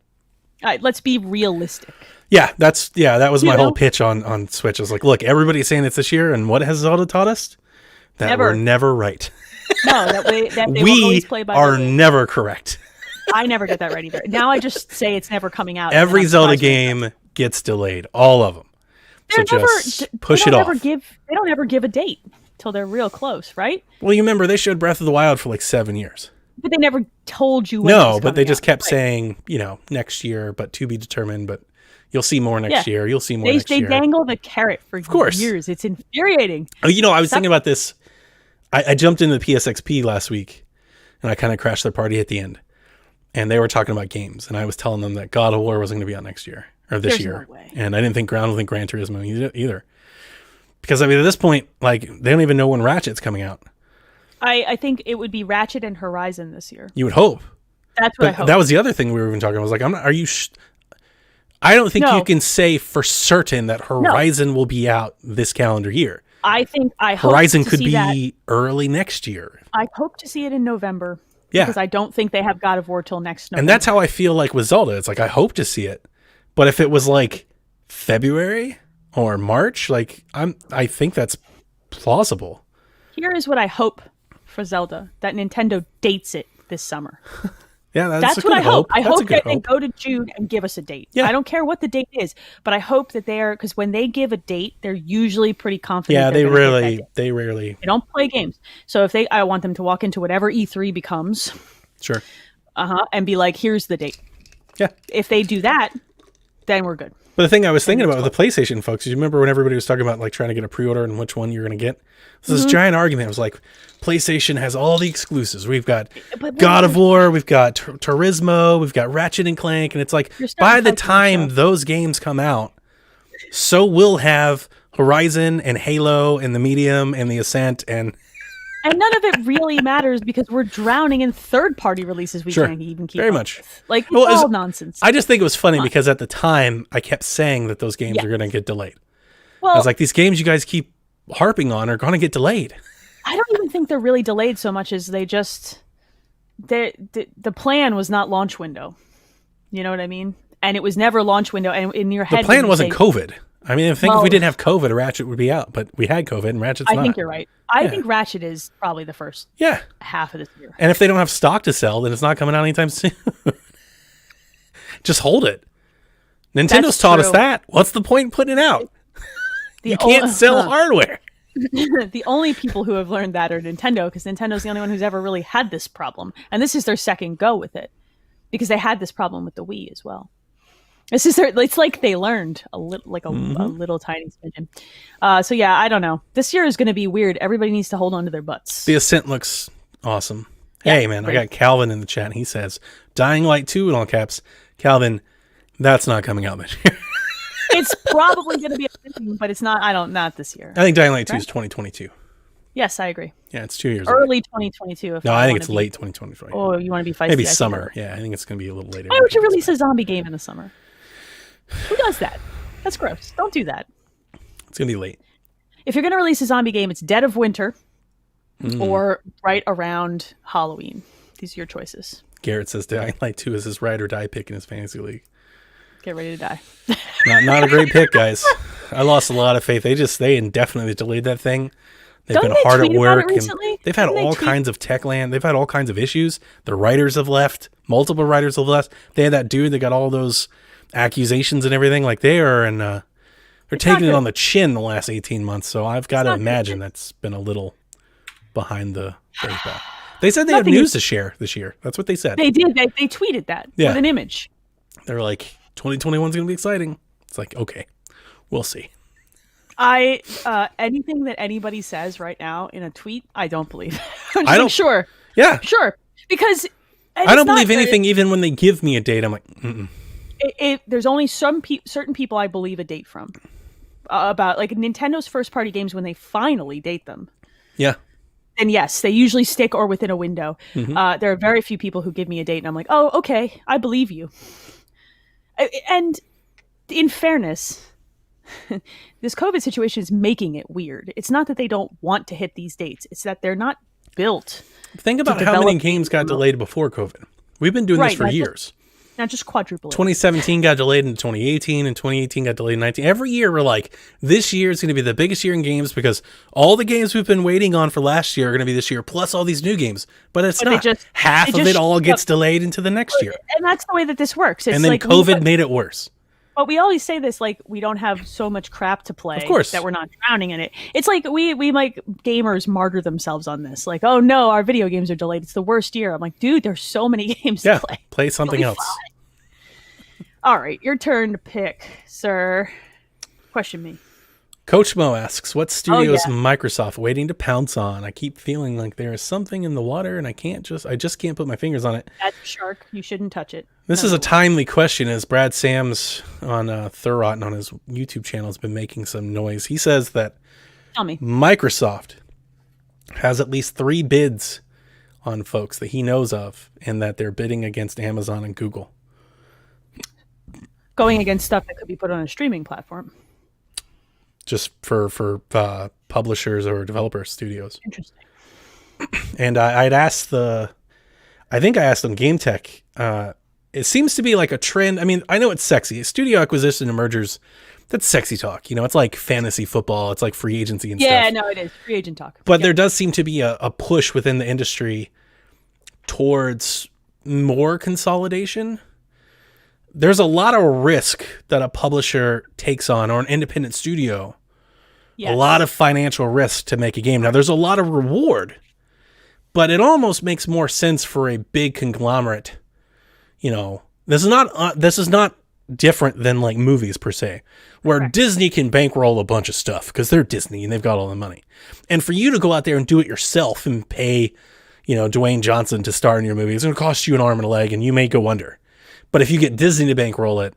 All right, let's be realistic.
Yeah, that was my whole pitch on Switch. I was like, look, everybody's saying it's this year, and what has Zelda taught us? That we're never right.
No, that they
we
will always play by
are never correct.
I never get that right either. Now I just say it's never coming out.
Every Zelda game gets delayed. All of them. Just push it off.
They don't ever give a date till they're real close, right?
Well, you remember they showed Breath of the Wild for like 7 years.
But they never told you when. No,
but they just kept saying, next year, but to be determined. But you'll see more next year. You'll see more next year. They dangle the carrot for years. It's infuriating.
Oh,
I was thinking about this. I jumped into the PSXP last week, and I kind of crashed their party at the end. And they were talking about games, and I was telling them that God of War wasn't going to be out next year or this year. No way. And I didn't think Gran Turismo either. Because at this point, like, they don't even know when Ratchet's coming out.
I think it would be Ratchet and Horizon this year.
You would hope.
That's what I hope.
That was the other thing we were even talking about. I was like, I don't think
No.
you can say for certain that Horizon will be out this calendar year.
I hope
Horizon
to
could
see
be
that.
early next year.
I hope to see it in November.
Yeah.
Because I don't think they have God of War till next November.
And that's how I feel like with Zelda. It's like, I hope to see it. But if it was like February or March, like I think that's plausible.
Here is what I hope for Zelda, that Nintendo dates it this summer.
Yeah,
That's
a
what
good
I hope. I
That's a
hope
good
that they go to June and give us a date.
Yeah.
I don't care what the date is, but I hope that they are, because when they give a date, they're usually pretty confident.
Yeah,
they're
they
gonna hit that
rarely,
date.
they rarely.
They don't play games. So I want them to walk into whatever E3 becomes,
Sure.
and be like, here's the date.
Yeah.
If they do that, then we're good.
But the thing I was thinking about with the PlayStation folks, you remember when everybody was talking about like trying to get a pre-order and which one you're going to get? There's this giant argument. It was like, PlayStation has all the exclusives. We've got God of War, we've got Turismo, we've got Ratchet and Clank, and it's like
You're starting
by the
fights with
time
yourself.
those games come out, so we'll have Horizon and Halo and the Medium and the Ascent and
And none of it really matters because we're drowning in third-party releases we
Sure.
can't even keep
Very
up
much.
with. Like, it's
Well,
all nonsense.
I just think it was funny because at the time I kept saying that those games are going to get delayed. I
well,
was like, these games you guys keep harping on are going to get delayed.
I don't even think they're really delayed so much as they just the plan was not launch window. You know what I mean? And it was never launch window. And in your
The
head,
plan
when you
wasn't
say-
COVID. I mean, I think if
Well-
we didn't have COVID, Ratchet would be out, but we had COVID and Ratchet's
I
not.
think you're right. I
Yeah.
think Ratchet is probably the first
Yeah.
half of this year.
And if they don't have stock to sell, then it's not coming out anytime soon. Just hold it. Nintendo's
That's
taught us
true.
that. What's the point in putting it out? You can't sell hardware.
The only people who have learned that are Nintendo, because Nintendo's the only one who's ever really had this problem, and this is their second go with it, because they had this problem with the Wii as well. This is it's like they learned a little, like a little tiny smidgen. So yeah, I don't know. This year is going to be weird. Everybody needs to hold on to their butts.
The Ascent looks awesome. Hey, man, I got Calvin in the chat. He says, Dying Light 2 in all caps. Calvin, that's not coming out this year.
It's probably going to be a thing, but it's not. Not this year.
I think Dying Light 2 is 2022.
Yes, I agree.
Yeah, it's 2 years. away.
Early 2022.
No, I think
wanna
it's
be-
late 2023.
Oh, you want to be feisty?
Maybe
I can
summer.
do it.
Yeah, I think it's going to be a little later.
Why would you release a zombie game in the summer? Who does that? That's gross. Don't do that.
It's going to be late.
If you're going to release a zombie game, it's dead of winter
Mm.
or right around Halloween. These are your choices.
Garrett says Dying Light 2 is his ride or die pick in his fantasy league.
Get ready to die.
Not a great pick, guys. I lost a lot of faith. They indefinitely delayed that thing. They've
Don't
been
they
hard at
tweet about
work.
it
And
recently?
they've had
Didn't they
all
tweet-
kinds of tech land. They've had all kinds of issues. The writers have left. Multiple writers have left. They had that dude that got all those accusations and everything. Like they are, and they're taking it
good.
on the chin the last 18 months. So I've got to
not good.
imagine that's been a little behind the break back. They said they have
Nothing
news
is-
to share this year. That's what they said.
They did. They tweeted that
Yeah.
with an image.
They're like, 2021 is going to be exciting. It's like, okay, we'll see.
Anything that anybody says right now in a tweet, I don't believe. I'm just
I don't-
like, sure,
Yeah.
sure, because and
I don't
it's not-
believe anything, even when they give me a date. I'm like, mm-mm.
There's only certain people I believe a date from about like Nintendo's first party games when they finally date them.
Yeah.
And yes, they usually stick or within a window.
Mm-hmm.
There are very few people who give me a date, and I'm like, oh, okay, I believe you. And in fairness, this COVID situation is making it weird. It's not that they don't want to hit these dates; it's that they're not built.
Think about how
develop
many games got delayed before COVID. We've been doing this
Right,
for
not just-
years.
Not just quadruple.
2017 got delayed into 2018, and 2018 got delayed in 19. Every year we're like, this year is going to be the biggest year in games because all the games we've been waiting on for last year are going to be this year, plus all these new games. But it's
But they
not.
just-
Half
they
of
just
it all
shut
gets
up.
delayed into the next year.
And that's the way that this works. It's
And then
like
COVID made it worse.
But we always say this, like we don't have so much crap to play,
Of course.
that we're not drowning in it. It's like we like gamers martyr themselves on this. Like, oh no, our video games are delayed. It's the worst year. I'm like, dude, there's so many games
Yeah.
to play.
Play something
be
else.
All right, your turn to pick, sir. Question me.
Coach Mo asks, what studio is
yeah.
Microsoft waiting to pounce on? I keep feeling like there is something in the water and I just can't put my fingers on it.
That's a shark. You shouldn't touch it.
This is a timely question as Brad Sams on Thurrotten on his YouTube channel has been making some noise. He says that
Tell me.
Microsoft has at least 3 bids on folks that he knows of and that they're bidding against Amazon and Google.
going against stuff that could be put on a streaming platform.
Just for publishers or developer studios.
Interesting.
And I asked on Game Tech. It seems to be like a trend. I mean, I know it's sexy. Studio acquisition and mergers, that's sexy talk. You know, it's like fantasy football. It's like free agency and stuff.
Yeah, no, it is free agent talk.
But there does seem to be a push within the industry towards more consolidation. There's a lot of risk that a publisher takes on, or an independent studio. Yes. A lot of financial risk to make a game. Now, there's a lot of reward, but it almost makes more sense for a big conglomerate. You know, this is not different than like movies per se, where
Correct.
Disney can bankroll a bunch of stuff because they're Disney and they've got all the money. And for you to go out there and do it yourself and pay, you know, Dwayne Johnson to star in your movie, it's going to cost you an arm and a leg, and you may go under. But if you get Disney to bankroll it,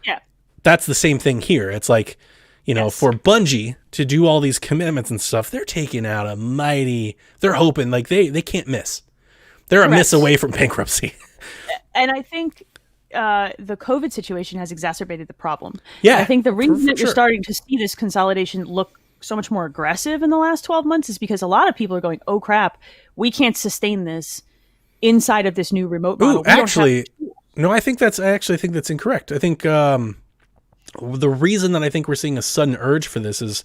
yeah,
that's the same thing here. It's like, you know, for Bungie to do all these commitments and stuff, they're taking out they're hoping like they can't miss. They're Correct. A miss away from bankruptcy.
And I think the COVID situation has exacerbated the problem.
Yeah.
I think the reason that you're starting to see this consolidation look so much more aggressive in the last 12 months is because a lot of people are going, oh crap, we can't sustain this inside of this new remote model.
No, I actually think that's incorrect. I think the reason that I think we're seeing a sudden urge for this is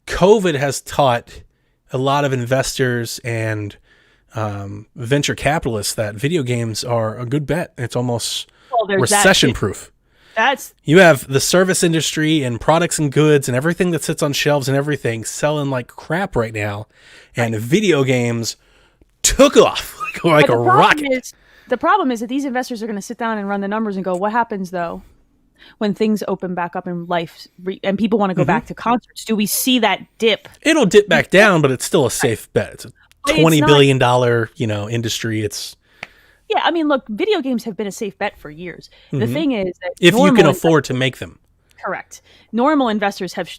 COVID has taught a lot of investors and venture capitalists that video games are a good bet. It's almost recession proof. You have the service industry and products and goods and everything that sits on shelves and everything selling like crap right now, and video games took off like a rocket.
The problem is that these investors are going to sit down and run the numbers and go, what happens though when things open back up in life and people want to go back to concerts? Do we see that dip?
It'll dip back down, but it's still a safe bet. It's a $20 billion, you know, industry.
Yeah, I mean, look, video games have been a safe bet for years. The thing is that
if you can afford to make them.
Correct. Normal investors have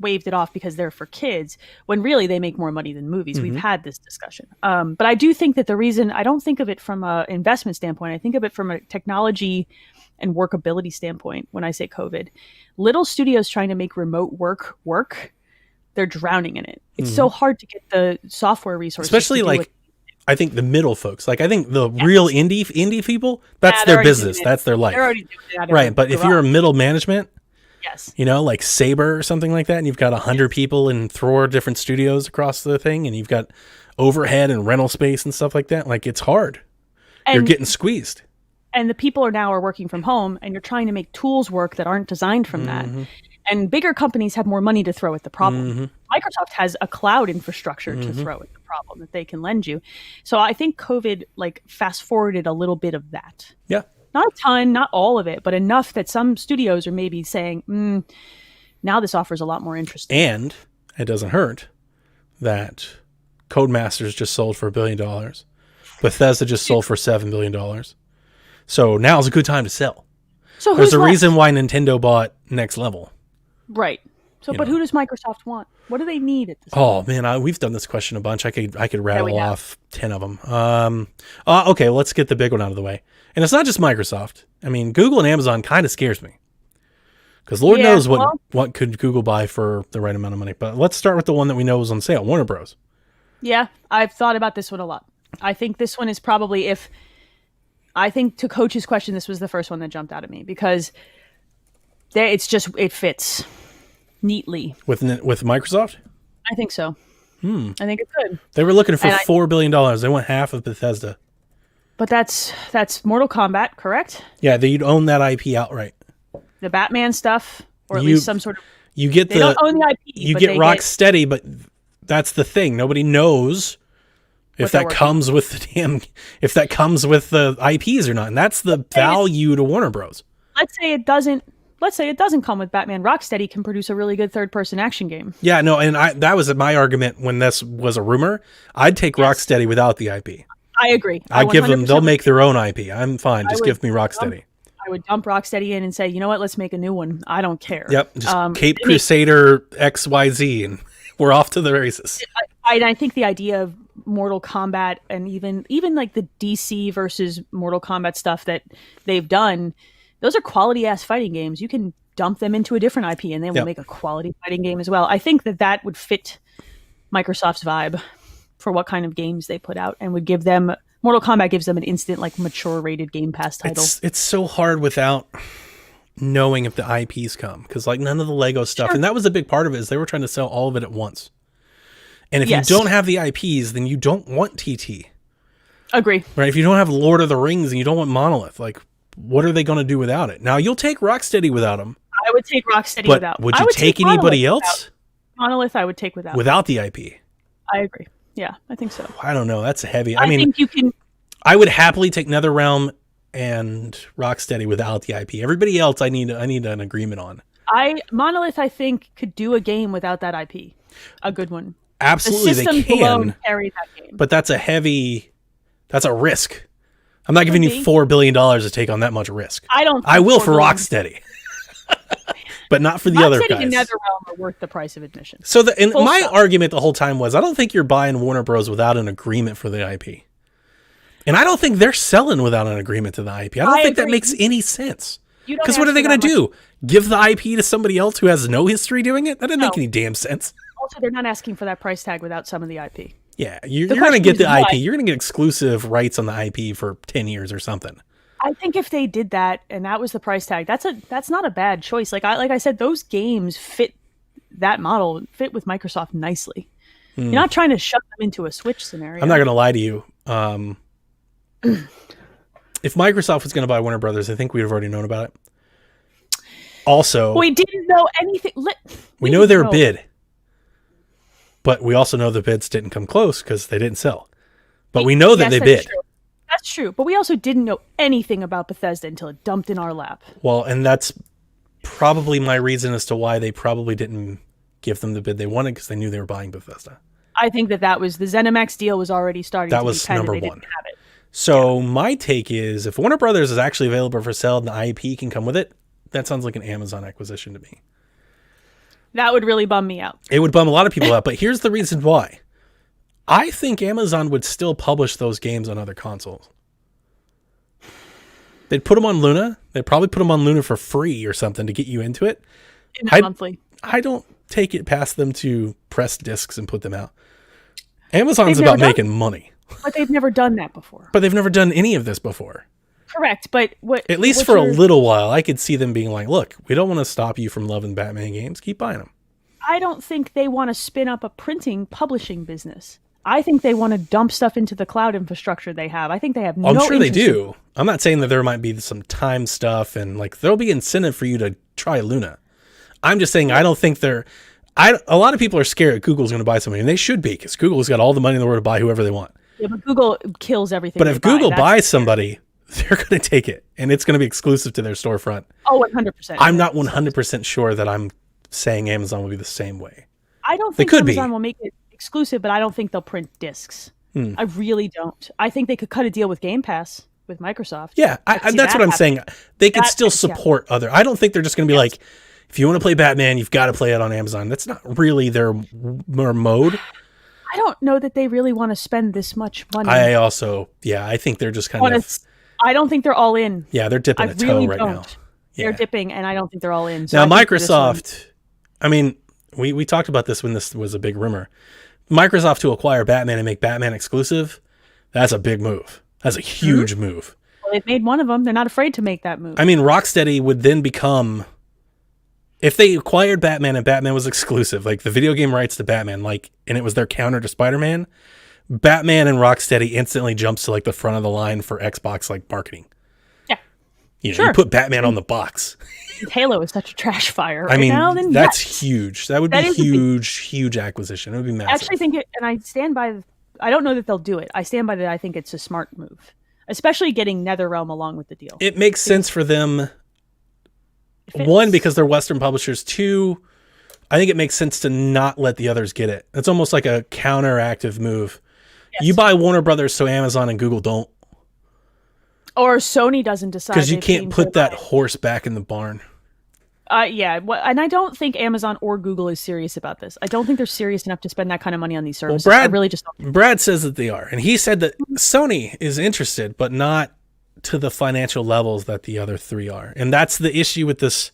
waved it off because they're for kids, when really they make more money than movies. We've had this discussion. But I do think that the reason, I don't think of it from an investment standpoint. I think of it from a technology and workability standpoint when I say COVID. Little studios trying to make remote work, they're drowning in it. It's so hard to get the software resources.
Especially like, I think the middle folks, like I think the real indie people, that's their business. That's their life.
They're already doing it.
Right. But if you're a middle management,
yes,
you know, like Saber or something like that, and you've got 100 people in 4 different studios across the thing, and you've got overhead and rental space and stuff like that, like it's hard. You're getting squeezed.
And the people are working from home, and you're trying to make tools work that aren't designed from that. And bigger companies have more money to throw at the problem. Microsoft has a cloud infrastructure to throw at the problem that they can lend you. So I think COVID like fast forwarded a little bit of that.
Yeah.
Not a ton, not all of it, but enough that some studios are maybe saying, now this offers a lot more interesting.
And it doesn't hurt that Codemasters just sold for $1 billion. Bethesda just sold for $7 billion. So now's a good time to sell.
So
there's a reason why Nintendo bought Next Level.
Right. So, but who does Microsoft want? What do they need at this
point? Oh man, we've done this question a bunch. I could rattle off 10 of them. Okay, let's get the big one out of the way. And it's not just Microsoft. I mean, Google and Amazon kind of scares me, because Lord knows what could Google buy for the right amount of money. But let's start with the one that we know is on sale, Warner Bros.
Yeah, I've thought about this one a lot. I think this one is probably, to Coach's question, this was the first one that jumped out at me, because it fits neatly
with Microsoft.
I think so. I think it could.
They were looking for $4 billion. They want half of Bethesda.
But that's Mortal Kombat, correct?
Yeah, you'd own that IP outright.
The Batman stuff, or at least some sort of.
They don't own the IP. You get Rocksteady, but that's the thing. Nobody knows if that comes with the IPs or not, and that's the value to Warner Bros.
Let's say it doesn't come with Batman. Rocksteady can produce a really good third-person action game.
Yeah, no, and that was my argument when this was a rumor. I'd take Rocksteady without the IP.
I agree.
I give them, they'll make their own IP. I'm fine. Just give me Rocksteady.
I would dump Rocksteady in and say, you know what, let's make a new one. I don't care.
Yep, just Cape Crusader XYZ, and we're off to the races.
I think the idea of Mortal Kombat, and even like the DC versus Mortal Kombat stuff that they've done, those are quality ass fighting games. You can dump them into a different IP and they will make a quality fighting game as well. I think that would fit Microsoft's vibe for what kind of games they put out, and would give them Mortal Kombat gives them an instant like mature rated Game Pass title.
It's so hard without knowing if the IPs come, because like none of the Lego stuff, and that was a big part of it, is they were trying to sell all of it at once. And if you don't have the IPs, then you don't want TT.
Agree.
Right? If you don't have Lord of the Rings and you don't want Monolith, like what are they going to do without it? Now you'll take Rocksteady without them.
I would take Rocksteady
but
without.
Would you take anybody else?
Monolith, I would take without.
Without the IP.
I agree. Yeah, I think so.
I don't know. That's heavy.
I mean, think you can.
I would happily take NetherRealm and Rocksteady without the IP. Everybody else, I need an agreement on.
Monolith, I think, could do a game without that IP. A good one.
Absolutely, they can.
Carry that game.
But that's a risk. I'm not giving you $4 billion to take on that much risk. I will for Rocksteady. But not for the other guys.
Rocksteady and NetherRealm are worth the price of admission.
So my argument the whole time was, I don't think you're buying Warner Bros. Without an agreement for the IP. And I don't think they're selling without an agreement to the IP. I don't think that makes any sense. Because what are they going to do? Give the IP to somebody else who has no history doing it? That doesn't make any damn sense.
Also, they're not asking for that price tag without some of the IP.
Yeah, you're going to get the IP. You're going to get exclusive rights on the IP for 10 years or something.
I think if they did that and that was the price tag, that's not a bad choice. Like I said, those games fit that model, fit with Microsoft nicely. You're not trying to shove them into a Switch scenario.
I'm not going to lie to you. If Microsoft was going to buy Warner Brothers, I think we'd have already known about it. Also,
we didn't know anything.
We know their bid, but we also know the bids didn't come close because they didn't sell. But we know that they bid.
True. That's true. But we also didn't know anything about Bethesda until it dumped in our lap.
Well, and that's probably my reason as to why they probably didn't give them the bid they wanted, because they knew they were buying Bethesda.
I think that was the ZeniMax deal was already starting.
That was number one. So my take is, if Warner Brothers is actually available for sale and the IP can come with it, that sounds like an Amazon acquisition to me.
That would really bum me out.
It would bum a lot of people out, but here's the reason why. I think Amazon would still publish those games on other consoles. They'd put them on Luna. They'd probably put them on Luna for free or something to get you into it.
Monthly.
I don't take it past them to press discs and put them out. Amazon's about making money.
But they've never done that before.
But they've never done any of this before.
Correct, but
at least for a little while, I could see them being like, look, we don't want to stop you from loving Batman games. Keep buying them.
I don't think they want to spin up a publishing business. I think they want to dump stuff into the cloud infrastructure they have. I think they have no
I'm sure they do. I'm not saying that there might be some time stuff and like there'll be incentive for you to try Luna. I'm just saying I don't think a lot of people are scared that Google's going to buy somebody, and they should be, because Google's got all the money in the world to buy whoever they want.
Yeah, but Google kills everything.
But if Google buys somebody, they're going to take it, and it's going to be exclusive to their storefront.
Oh, 100%.
I'm not 100% sure that I'm saying Amazon will be the same way.
I don't think Amazon will make it exclusive, but I don't think they'll print discs. I really don't. I think they could cut a deal with Game Pass with Microsoft.
Yeah, that's what I'm saying. They could still support other. I don't think they're just going to be like, if you want to play Batman, you've got to play it on Amazon. That's not really their mode.
I don't know that they really want to spend this much money.
I think they're just kind of.
I don't think they're all in.
Yeah, they're dipping a toe right now. Yeah.
They're dipping, and I don't think they're all in. So
now, Microsoft, I mean, we talked about this when this was a big rumor. Microsoft to acquire Batman and make Batman exclusive, that's a big move. That's a huge move.
Well, they've made one of them. They're not afraid to make that move.
I mean, Rocksteady would then become, if they acquired Batman and Batman was exclusive, like the video game rights to Batman, like, and it was their counter to Spider-Man, Batman and Rocksteady instantly jumps to like the front of the line for Xbox like marketing.
Yeah.
You put Batman on the box.
Halo is such a trash fire
right now. Then that's huge. That would be huge acquisition. It would be massive.
I actually think it, and I stand by, I don't know that they'll do it. I stand by that. I think it's a smart move, especially getting NetherRealm along with the deal.
It makes sense for them. One, because they're Western publishers. Two, I think it makes sense to not let the others get it. It's almost like a counteractive move. Yes. You buy Warner Brothers so Amazon and Google don't.
Or Sony doesn't decide.
Because you can't put that horse back in the barn.
Yeah, and I don't think Amazon or Google is serious about this. I don't think they're serious enough to spend that kind of money on these services.
Well,
I really just don't.
Brad says that they are. And he said that Sony is interested, but not to the financial levels that the other three are. And that's the issue with this.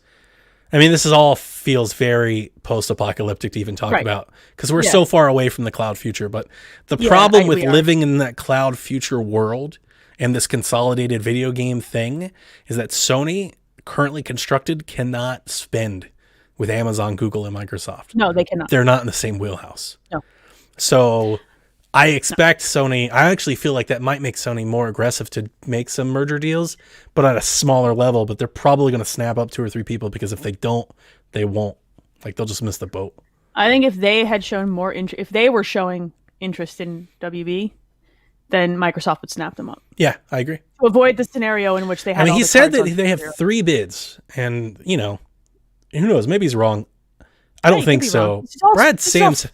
I mean, this is all feels very post-apocalyptic to even talk about because we're so far away from the cloud future. But the problem with living in that cloud future world and this consolidated video game thing is that Sony, currently constructed, cannot spend with Amazon, Google, and Microsoft.
No, they cannot.
They're not in the same wheelhouse.
No.
So I expect Sony, I actually feel like that might make Sony more aggressive to make some merger deals, but at a smaller level. But they're probably going to snap up 2 or 3 people because if they don't, they won't. Like, they'll just miss the boat.
I think if they had shown more interest, if they were showing interest in WB, then Microsoft would snap them up.
Yeah, I agree.
To avoid the scenario in which they had.
I mean, he said that they have 3 bids, and, you know, who knows? Maybe he's wrong. I don't think so. Brad Sams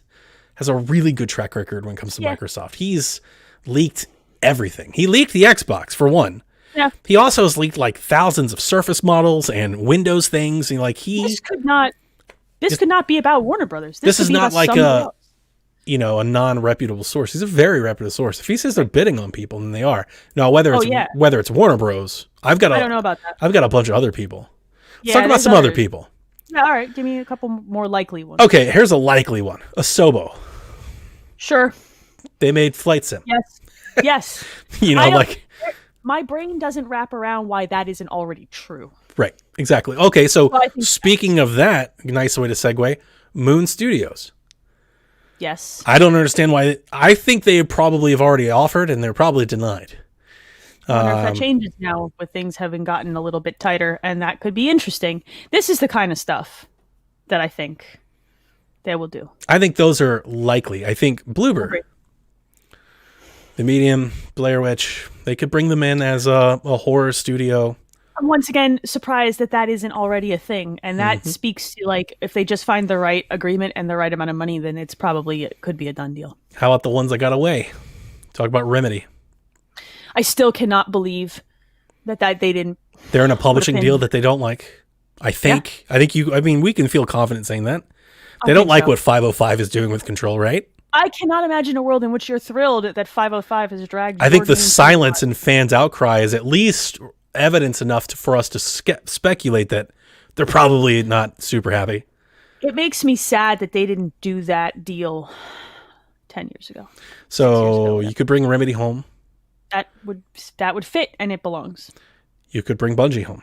has a really good track record when it comes to Microsoft. He's leaked everything. He leaked the Xbox, for one.
Yeah.
He also has leaked like thousands of Surface models and Windows things. And like
this could not be about Warner Brothers.
This is not like a non-reputable source. He's a very reputable source. If he says they're bidding on people, then they are. Now, whether it's Warner Bros, I don't know about that. I've got a bunch of other people. Let's talk about some other people.
Yeah, all right. Give me a couple more likely ones.
Okay, here's a likely one. Asobo.
Sure.
They made Flight Sim.
Yes. My brain doesn't wrap around why that isn't already true.
Right. Exactly. Okay, so speaking of that, nice way to segue, Moon Studios.
Yes.
I don't understand why. I think they probably have already offered and they're probably denied.
I wonder if that changes now with things having gotten a little bit tighter, and that could be interesting. This is the kind of stuff that I think they will do.
I think those are likely. I think Bloober, The Medium, Blair Witch, they could bring them in as a horror studio.
I'm once again surprised that isn't already a thing, and that speaks to, like, if they just find the right agreement and the right amount of money, then it could be a done deal.
How about the ones that got away? Talk about Remedy.
I still cannot believe that they didn't.
They're in a publishing deal that they don't like. I think we can feel confident saying that. They don't like what 505 is doing with Control, right?
I cannot imagine a world in which you're thrilled that 505 has dragged.
I think the silence and fans' outcry is at least evidence enough for us to speculate that they're probably not super happy.
It makes me sad that they didn't do that deal 10 years ago.
So you could bring Remedy home.
That would fit, and it belongs.
You could bring Bungie home.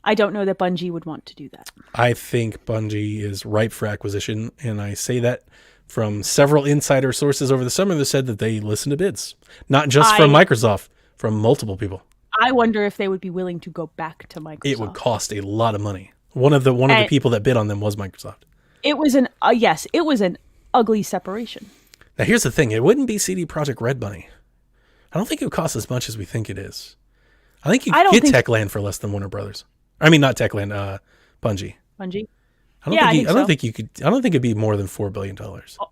I don't know that Bungie would want to do that.
I think Bungie is ripe for acquisition, and I say that from several insider sources over the summer that said that they listen to bids. Not just from Microsoft, from multiple people.
I wonder if they would be willing to go back to Microsoft.
It would cost a lot of money. One of the people that bid on them was Microsoft.
It was an ugly separation.
Now here's the thing: it wouldn't be CD Projekt Red money. I don't think it would cost as much as we think it is. I think you could get Techland for less than Warner Brothers. I mean, not Techland, Bungie.
Bungie.
I don't think it'd be more than $4 billion.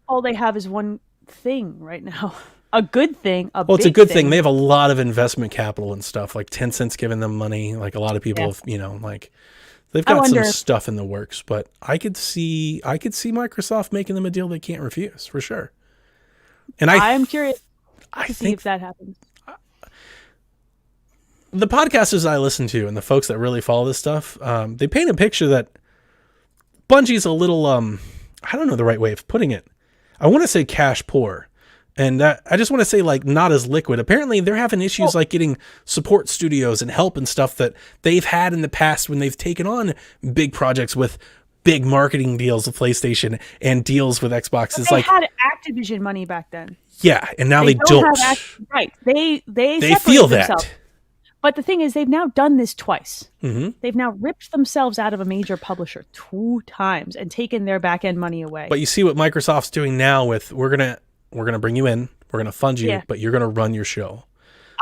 All they have is one thing right now. A good thing.
It's a good thing. They have a lot of investment capital and stuff. Like Tencent's giving them money. Like a lot of people, they've got some stuff in the works. But I could see Microsoft making them a deal they can't refuse for sure. And
I'm curious to see if that happens.
The podcasters I listen to and the folks that really follow this stuff, they paint a picture that Bungie's a little, I don't know the right way of putting it. I want to say cash poor. And I just want to say, like, not as liquid. Apparently, they're having issues like getting support studios and help and stuff that they've had in the past when they've taken on big projects with big marketing deals with PlayStation and deals with Xbox.
But they had Activision money back then.
Yeah, and now they don't.
Right. They
feel
themselves.
that.
But the thing is, they've now done this twice.
Mm-hmm.
They've now ripped themselves out of a major publisher 2 times and taken their back end money away.
But you see what Microsoft's doing now with we're gonna bring you in, we're gonna fund you, but you're gonna run your show.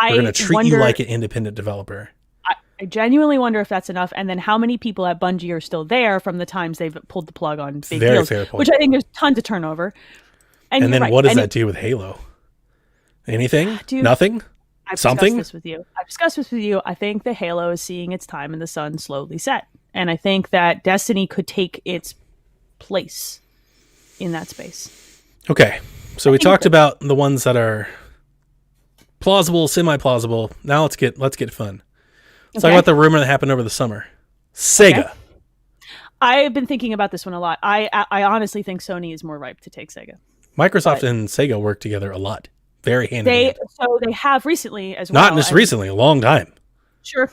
We're gonna treat you like an independent developer.
I genuinely wonder if that's enough, and then how many people at Bungie are still there from the times they've pulled the plug on big deals,
fair point.
which I think there's tons of turnover.
And then what does that do with Halo? Anything? Nothing?
I've discussed this with you. I think that Halo is seeing its time in the sun slowly set. And I think that Destiny could take its place in that space.
Okay. So we talked about the ones that are plausible, semi-plausible. Now let's get fun. Let's talk
Okay.
about the rumor that happened over the summer. Sega.
Okay. I've been thinking about this one a lot. I honestly think Sony is more ripe to take Sega.
Microsoft and Sega work together a lot. Very hand in hand.
So they have recently as well.
Not just recently, a long time.
Sure.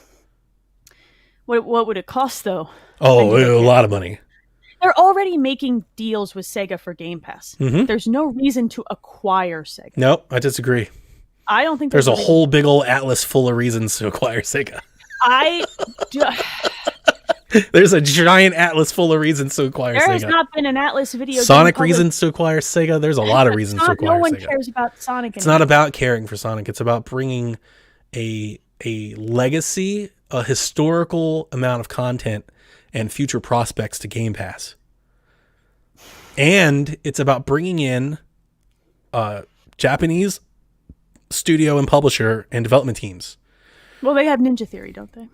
What would it cost though?
Oh, a lot of money.
They're already making deals with Sega for Game Pass.
Mm-hmm.
There's no reason to acquire Sega.
Nope, I disagree.
I don't think
There's a whole big old atlas full of reasons to acquire Sega.
I do,
There's a giant atlas full of reasons to acquire
there
Sega.
has not been an Atlas video game
Sonic
published.
reasons to acquire Sega. There's a lot of reasons to acquire
No one
Sega.
cares about Sonic.
It's not about caring for Sonic. It's about bringing a legacy, a historical amount of content, and future prospects to Game Pass. And it's about bringing in Japanese studio and publisher and development teams.
Well, they have Ninja Theory, don't they?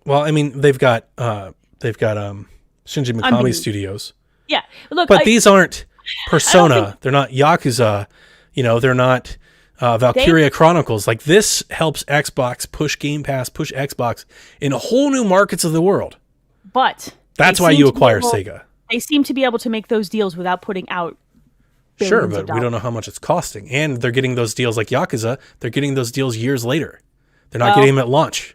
Well, I mean, they've got Shinji Mikami Studios.
Yeah. Look,
But these aren't Persona. They're not Yakuza. They're not Valkyria Chronicles. Like, this helps Xbox push Game Pass, push Xbox in whole new markets of the world.
But
that's why you acquire Sega.
They seem to be able to make those deals without putting out
Sure, but we don't know how much it's costing. And they're getting those deals like Yakuza. They're getting those deals years later. They're not getting them at launch.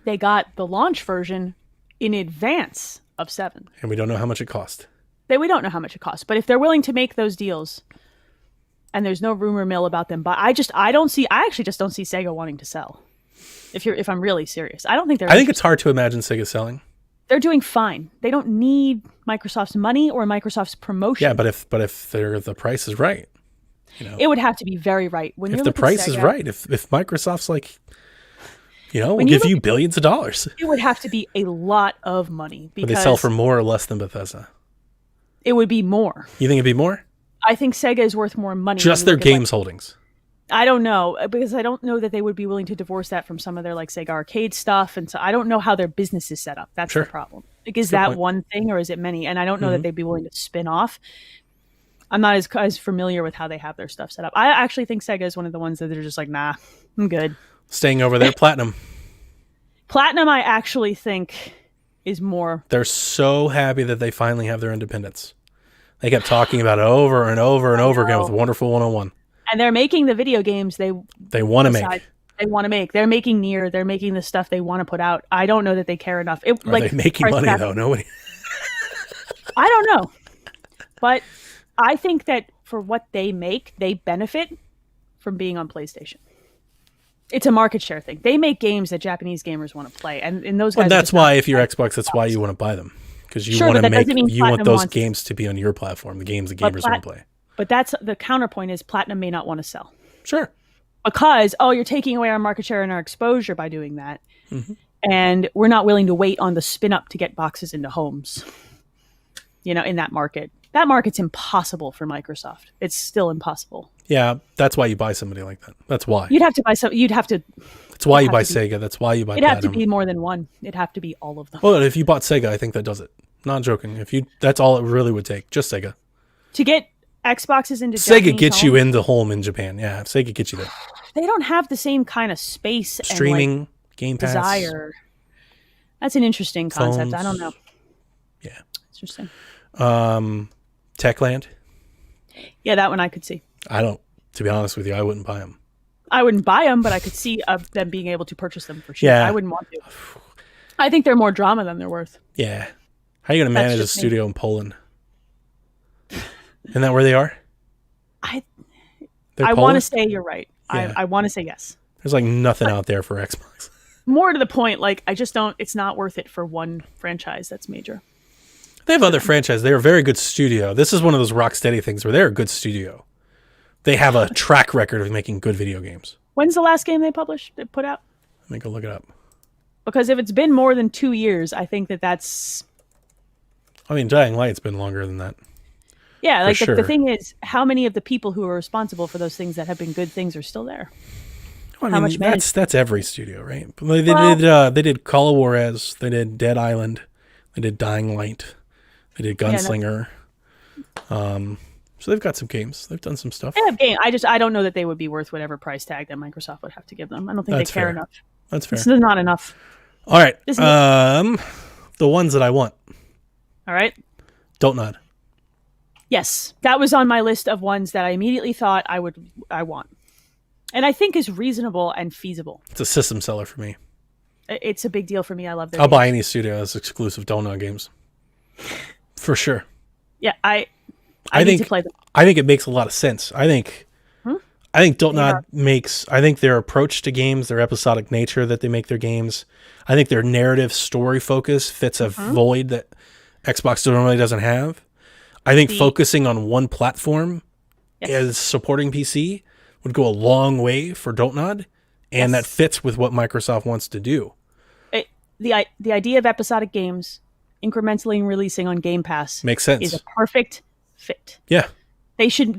They got the launch version in advance of 7.
And we don't know how much it cost.
We don't know how much it costs. But if they're willing to make those deals, and there's no rumor mill about them, but I actually just don't see Sega wanting to sell. If I'm really serious, I don't think they're.
I think it's hard to imagine Sega selling.
They're doing fine. They don't need Microsoft's money or Microsoft's promotion.
Yeah, but if the price is right,
it would have to be very right. When
if the price is right, if Microsoft's like, we'll give you billions of dollars,
it would have to be a lot of money because
but they sell for more or less than Bethesda.
It would be more.
You think it'd be more?
I think Sega is worth more money.
Just their games holdings.
I don't know, because I don't know that they would be willing to divorce that from some of their like Sega Arcade stuff, and so I don't know how their business is set up. That's the problem. Like, is that one thing or is it many? And I don't know that they'd be willing to spin off. I'm not as familiar with how they have their stuff set up. I actually think Sega is one of the ones that they're just like, nah, I'm good.
Staying over there, Platinum.
Platinum, I actually think is more.
They're so happy that they finally have their independence. They kept talking about it over and over and over again with Wonderful 101.
And they're making the video games they
want to make.
They want to make. They're making Nier. They're making the stuff they want to put out. I don't know that they care enough.
Are they making money though? Nobody.
I don't know, but I think that for what they make, they benefit from being on PlayStation. It's a market share thing. They make games that Japanese gamers want to play, and those guys.
Well, that's why if you're Xbox, that's why you want to buy them, because you want to make. You want those games to be on your platform. The games the gamers want to play.
But that's the counterpoint: is Platinum may not want to sell.
Sure.
Because you're taking away our market share and our exposure by doing that, and we're not willing to wait on the spin up to get boxes into homes. In that market. That market's impossible for Microsoft. It's still impossible.
Yeah, that's why you buy somebody like that. That's why.
You'd have to buy some. You'd have to.
That's why you buy Sega. That's why you buy
It'd
Platinum.
have to be more than one. It'd have to be all of them.
Well, if you bought Sega, I think that does it. Not joking. That's all it really would take. Just Sega.
To get Xboxes into
Sega gets you in the home in Japan. Yeah, Sega gets you there.
They don't have the same kind of space
streaming,
and
Game Pass,
desire. That's an interesting concept.
phones.
I don't know.
Yeah,
interesting.
Techland.
Yeah, that one I could see.
To be honest with you, I wouldn't buy them.
I wouldn't buy them, but I could see them being able to purchase them for sure.
Yeah.
I wouldn't want to. I think they're more drama than they're worth.
Yeah. How are you going to manage a studio in Poland? Isn't that where they are?
I want to say you're right. Yeah. I want to say yes.
There's like nothing out there for Xbox.
More to the point, like I just don't. It's not worth it for one franchise that's major.
They have other franchises. They're a very good studio. This is one of those Rocksteady things where they're a good studio. They have a track record of making good video games.
When's the last game they put out?
Let me go look it up.
Because if it's been more than 2 years, I think that's.
I mean, Dying Light's been longer than that.
Yeah, like the thing is, how many of the people who are responsible for those things that have been good things are still there?
Well, I mean, that's every studio, right? They did Call of Juarez, they did Dead Island, they did Dying Light, they did Gunslinger. So they've got some games. They've done some stuff.
They have game. I don't know that they would be worth whatever price tag that Microsoft would have to give them. I don't think
That's
they care
fair.
enough.
That's fair.
This is not enough.
All right. The ones that I want.
All right.
Don't Nod.
Yes, that was on my list of ones that I immediately thought I want, and I think is reasonable and feasible.
It's a system seller for me.
It's a big deal for me. I love their
I'll
games.
buy any studio that's exclusive Don't Nod games. For sure.
Yeah, I
think
need to play them.
I think it makes a lot of sense. I think Don't Nod makes. I think their approach to games, their episodic nature that they make their games. I think their narrative story focus fits a void that Xbox normally doesn't have. I think focusing on one platform as supporting PC would go a long way for Don't Nod, and that fits with what Microsoft wants to do.
The idea of episodic games incrementally releasing on Game Pass
Makes sense.
is a perfect fit.
Yeah.
They should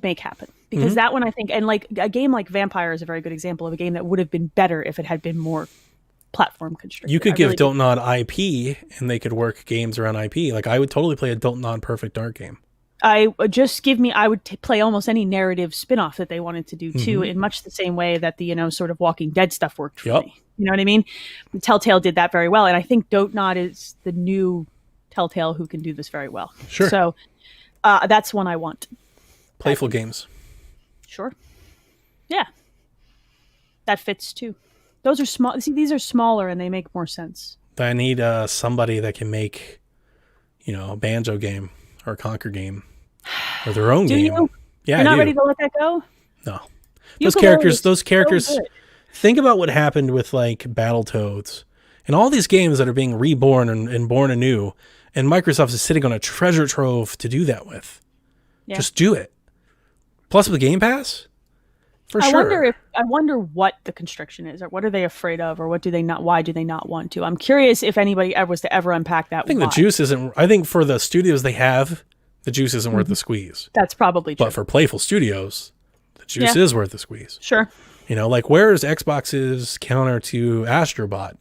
make happen, because that one I think, and like a game like Vampire is a very good example of a game that would have been better if it had been more platform constricted.
You could give Don't Nod IP and they could work games around IP. Like I would totally play a Don't Nod Perfect Dark game.
I would play almost any narrative spin-off that they wanted to do too, in much the same way that the, sort of Walking Dead stuff worked for me. You know what I mean? Telltale did that very well. And I think Don't Nod is the new Telltale who can do this very well.
Sure.
So that's one I want.
Playful games.
Sure. Yeah. That fits too. Those are small. See, these are smaller and they make more sense.
I need somebody that can make, a Banjo game or a Conquer game or their own game.
You?
Yeah,
You're not
I do.
ready to let that go?
No.
Ukulele
Those characters.
so good.
Think about what happened with like Battletoads and all these games that are being reborn and born anew. And Microsoft is sitting on a treasure trove to do that with.
Yeah.
Just do it. Plus with Game Pass, for
I
sure.
wonder what the constriction is, or what are they afraid of, or what do they not? Why do they not want to? I'm curious if anybody ever was to ever unpack that.
I think the juice isn't. I think for the studios they have, the juice isn't worth the squeeze.
That's probably true.
But for Playful Studios, the juice is worth the squeeze.
Sure.
Like where is Xbox's counter to Astrobot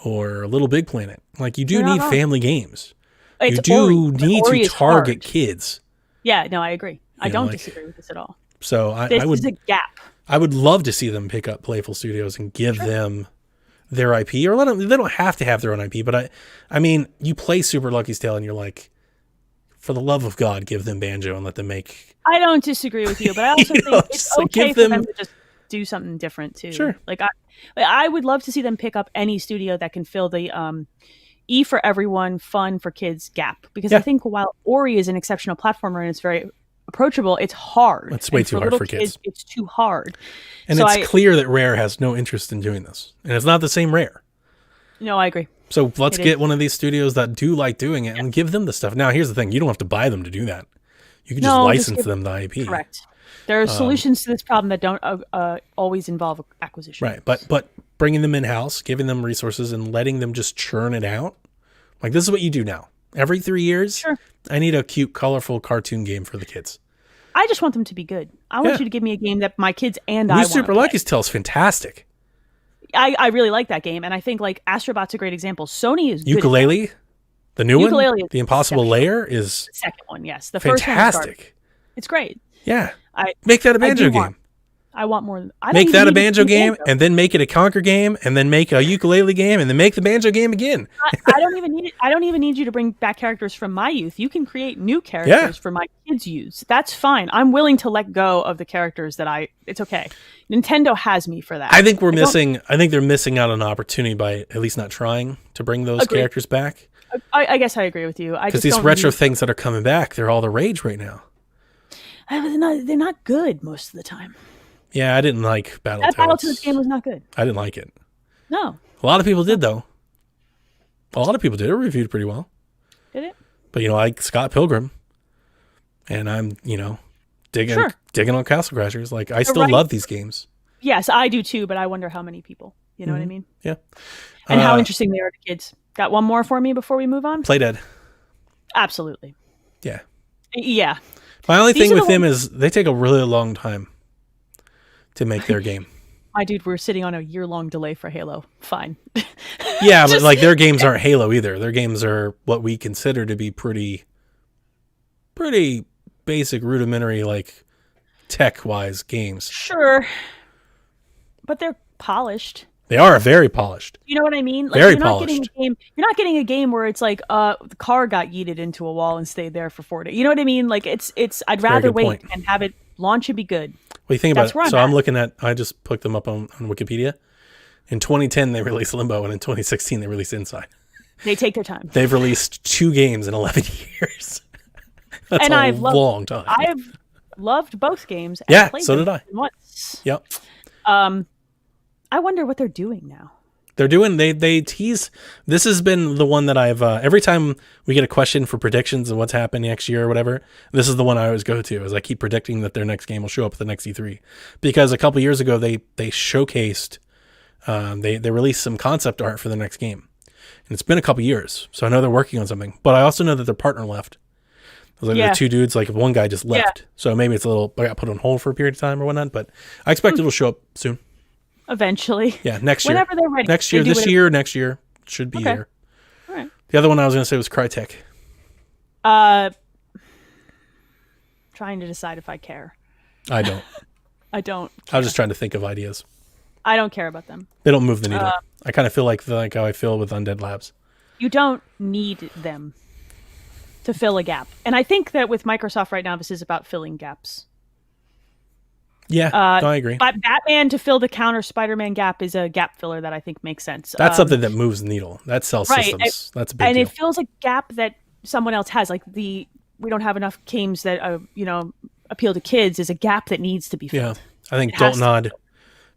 or Little Big Planet? Like you do need family games.
It's
you do need
Ori
to
is
target
hard.
kids.
Yeah, no, I agree. I
know,
don't
like-
disagree with this at all.
So I
This
would
is a gap.
I would love to see them pick up Playful Studios and give them their IP, or let them. They don't have to have their own IP, but I mean, you play Super Lucky's Tale and you're like, for the love of God, give them Banjo and let them make.
I don't disagree with you, but I also think it's
just, like,
okay
give
for
them-
them to just do something different too.
Sure.
Like I would love to see them pick up any studio that can fill the E for everyone, fun for kids gap. Because I think while Ori is an exceptional platformer and it's very approachable, it's hard.
It's way
And
too hard
little
for kids.
It's too hard.
And
So
it's clear that Rare has no interest in doing this, and it's not the same Rare.
No, I agree.
So let's
It
get
is.
one of these studios that do like doing it and give them the stuff. Now, here's the thing: you don't have to buy them to do that. You can just license
give-
them the IP.
Correct. There are solutions to this problem that don't always involve acquisition.
Right, but bringing them in house, giving them resources, and letting them just churn it out. Like this is what you do now. Every 3 years,
Sure.
I need a cute, colorful cartoon game for the kids.
I just want them to be good. I want
Yeah.
you to give me a game that my kids and I
New
want.
Super Lucky's Tale is fantastic.
I really like that game, and I think like Astrobot's a great example. Sony is good at
Ukulele, the new
Ukulele
one,
is
The Impossible
exceptional.
Layer is
the second one. Yes, the first one is garbage.
fantastic.
It's great.
Yeah,
I
make that a Banjo
do
game.
want- I want more. I don't
Make
even
that a
need to
Banjo
do
game,
Banjo.
and then make it a Conquer game, and then make a Ukulele game, and then make the Banjo game again.
I don't even need it. I don't even need you to bring back characters from my youth. You can create new characters for my kids' use. That's fine. I'm willing to let go of the characters that It's okay. Nintendo has me for that.
I think we're missing. I think they're missing out on an opportunity by at least not trying to bring those
Agreed.
characters back.
I guess I agree with you. I
Because
just
these
don't
retro
need-
things that are coming back, they're all the rage right now.
They're not good most of the time.
Yeah, I didn't like
That
Battletoads.
Battletoads game was not good.
I didn't like it.
No,
A lot of people did though. A lot of people did. It reviewed pretty well.
did it?
But I like Scott Pilgrim, and I'm digging
Sure.
digging on Castle Crashers. Like I still
right.
love these games.
Yes, I do too. But I wonder how many people. You know what I mean?
Yeah.
And how interesting they are to kids. Got one more for me before we move on?
Play Dead.
Absolutely.
Yeah.
Yeah.
My only
These
thing
are
with
the
them is they take a really long time to make their game.
My dude, we're sitting on a year-long delay for Halo. Fine.
Yeah, but like their games aren't Halo either. Their games are what we consider to be pretty basic rudimentary like tech-wise games.
Sure, but they're polished.
They are very polished.
You know what I mean? Like,
Very
you're not
polished.
getting a game. You're not getting a game where it's like the car got yeeted into a wall and stayed there for 4 days. You know what I mean? Like it's. I'd rather
good
wait
point.
and have it launch and be good.
What do you think about
That's where
it?
I'm
So
at.
I'm looking at. I just put them up on Wikipedia. In 2010, they released Limbo, and in 2016, they released Inside.
They take their time.
They've released 2 games in 11 years. That's
And
a
I've loved-
long time.
I've loved both games. And
Yeah,
played
so
them
did I.
Once.
Yep.
I wonder what they're doing now.
They're doing, they tease. This has been the one that I've, every time we get a question for predictions of what's happening next year or whatever, this is the one I always go to, is I keep predicting that their next game will show up at the next E3. Because a couple years ago, they showcased, they released some concept art for the next game. And it's been a couple years, so I know they're working on something. But I also know that their partner left. It was like the 2 dudes, like one guy just left. So maybe it's a little, I got put on hold for a period of time or whatnot, but I expect it'll show up soon.
Eventually.
Yeah, next year.
Whenever they're ready.
Next year,
They do
this
whatever-
year, next year should be
Okay.
there.
All right.
The other one I was going to say was Crytek.
Trying to decide if I care.
I don't.
I don't.
I was just trying to think of ideas.
I don't care about them.
They don't move the needle. I kind of feel like how I feel with Undead Labs.
You don't need them to fill a gap. And I think that with Microsoft right now, this is about filling gaps.
Yeah, no, I agree.
But Batman to fill the counter Spider-Man gap is a gap filler that I think makes sense.
That's something that moves the needle. That sells
right,
systems. That's a big
and
deal.
it fills a gap that someone else has. Like we don't have enough games that appeal to kids is a gap that needs to be filled.
Yeah, I think
It has
Dontnod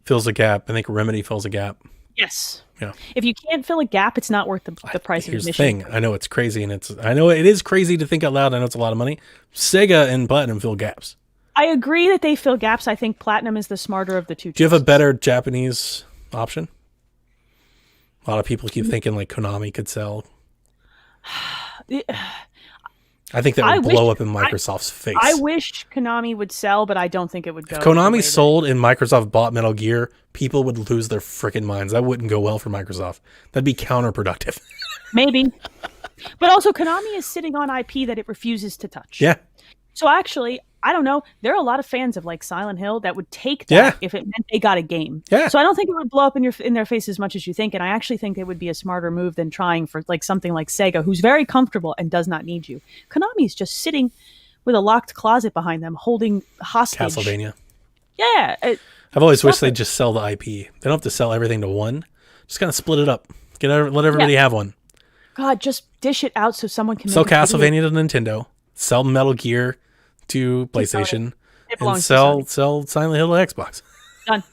fills a gap. I think Remedy fills a gap.
Yes.
Yeah.
If you can't fill a gap, it's not worth the price of
Here's the
admission.
thing. I know it's crazy, and I know it is crazy to think out loud. I know it's a lot of money. Sega and Platinum fill gaps.
I agree that they fill gaps. I think Platinum is the smarter of the two.
Do you have a better Japanese option? A lot of people keep thinking like Konami could sell. I think that
I
would blow
wish-
up in Microsoft's face.
I wish Konami would sell, but I don't think it would go.
If
the way
Konami
that-
sold and Microsoft bought Metal Gear, people would lose their freaking minds. That wouldn't go well for Microsoft. That'd be counterproductive.
Maybe. But also, Konami is sitting on IP that it refuses to touch.
Yeah.
So actually, I don't know. There are a lot of fans of like Silent Hill that would take that
Yeah.
if it meant they got a game.
Yeah.
So I don't think it would blow up in their face as much as you think, and I actually think it would be a smarter move than trying for like something like Sega, who's very comfortable and does not need you. Konami's just sitting with a locked closet behind them, holding hostage.
Castlevania.
Yeah.
I've always wished they'd just sell the IP. They don't have to sell everything to one. Just kind of split it up. Let everybody have one.
God, just dish it out so someone can
Sell
make a video.
Castlevania to Nintendo. Sell Metal Gear to PlayStation.
It
And
belongs to
sell
Sony.
Silent Hill to Xbox.
Done.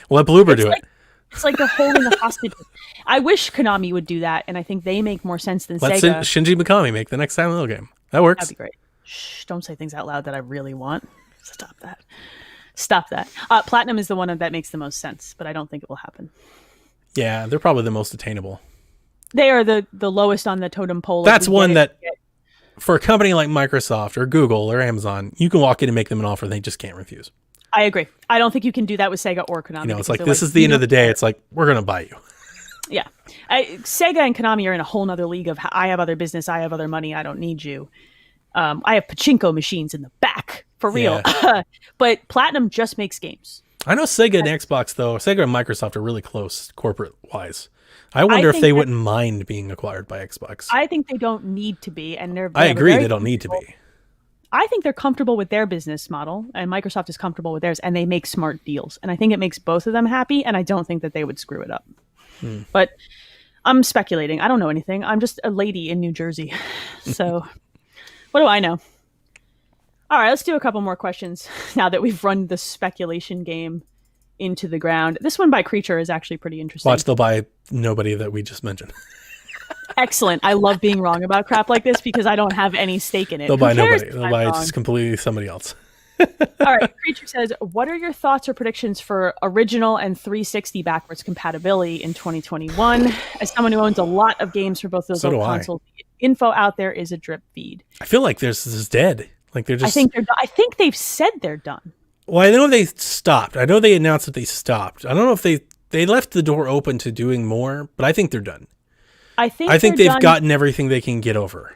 Let Bloober do it.
It's like they're holding a hostage. I wish Konami would do that, and I think they make more sense than
Let
Sega.
Shinji Mikami make the next Silent Hill game. That works.
That'd be great. Shh, don't say things out loud that I really want. Stop that. Stop that. Platinum is the one that makes the most sense, but I don't think it will happen.
Yeah, they're probably the most attainable.
They are the lowest on the totem pole.
That's
We get
one
it.
that, for a company like Microsoft or Google or Amazon, you can walk in and make them an offer they just can't refuse.
I agree. I don't think you can do that with Sega or Konami.
You know, it's
because
like,
they're
this is the end
"You
of the day. It's like, we're going to buy you.
Yeah. Sega and Konami are in a whole nother league of I have other business, I have other money, I don't need you. I have pachinko machines in the back, for real. But Platinum just makes games.
I know Sega and Xbox, though. Sega and Microsoft are really close corporate-wise. I wonder if
think
they
that-
wouldn't mind being acquired by Xbox.
I think they don't need to be, and
I agree they don't need to be.
I think they're comfortable with their business model, and Microsoft is comfortable with theirs, and they make smart deals. And I think it makes both of them happy, and I don't think that they would screw it up. But I'm speculating. I don't know anything. I'm just a lady in New Jersey. So what do I know? All right, let's do a couple more questions now that we've run the speculation game into the ground. This one by Creature is actually pretty interesting.
Watch, they'll buy nobody that we just mentioned.
Excellent. I love being wrong about crap like this because I don't have any stake in it.
They'll
Who
buy
cares
nobody.
if
They'll
I'm
buy
wrong?
just completely somebody else.
All right. Creature says, what are your thoughts or predictions for original and 360 backwards compatibility in 2021? As someone who owns a lot of games for both those
So do
old
I.
consoles, the info out there is a drip feed.
I feel like this is dead. Like they're just.
I think they've said they're done.
Well, I know they stopped. I know they announced that they stopped. I don't know if they left the door open to doing more, but I think they're done.
I think
they've
they're done.
gotten everything they can get over.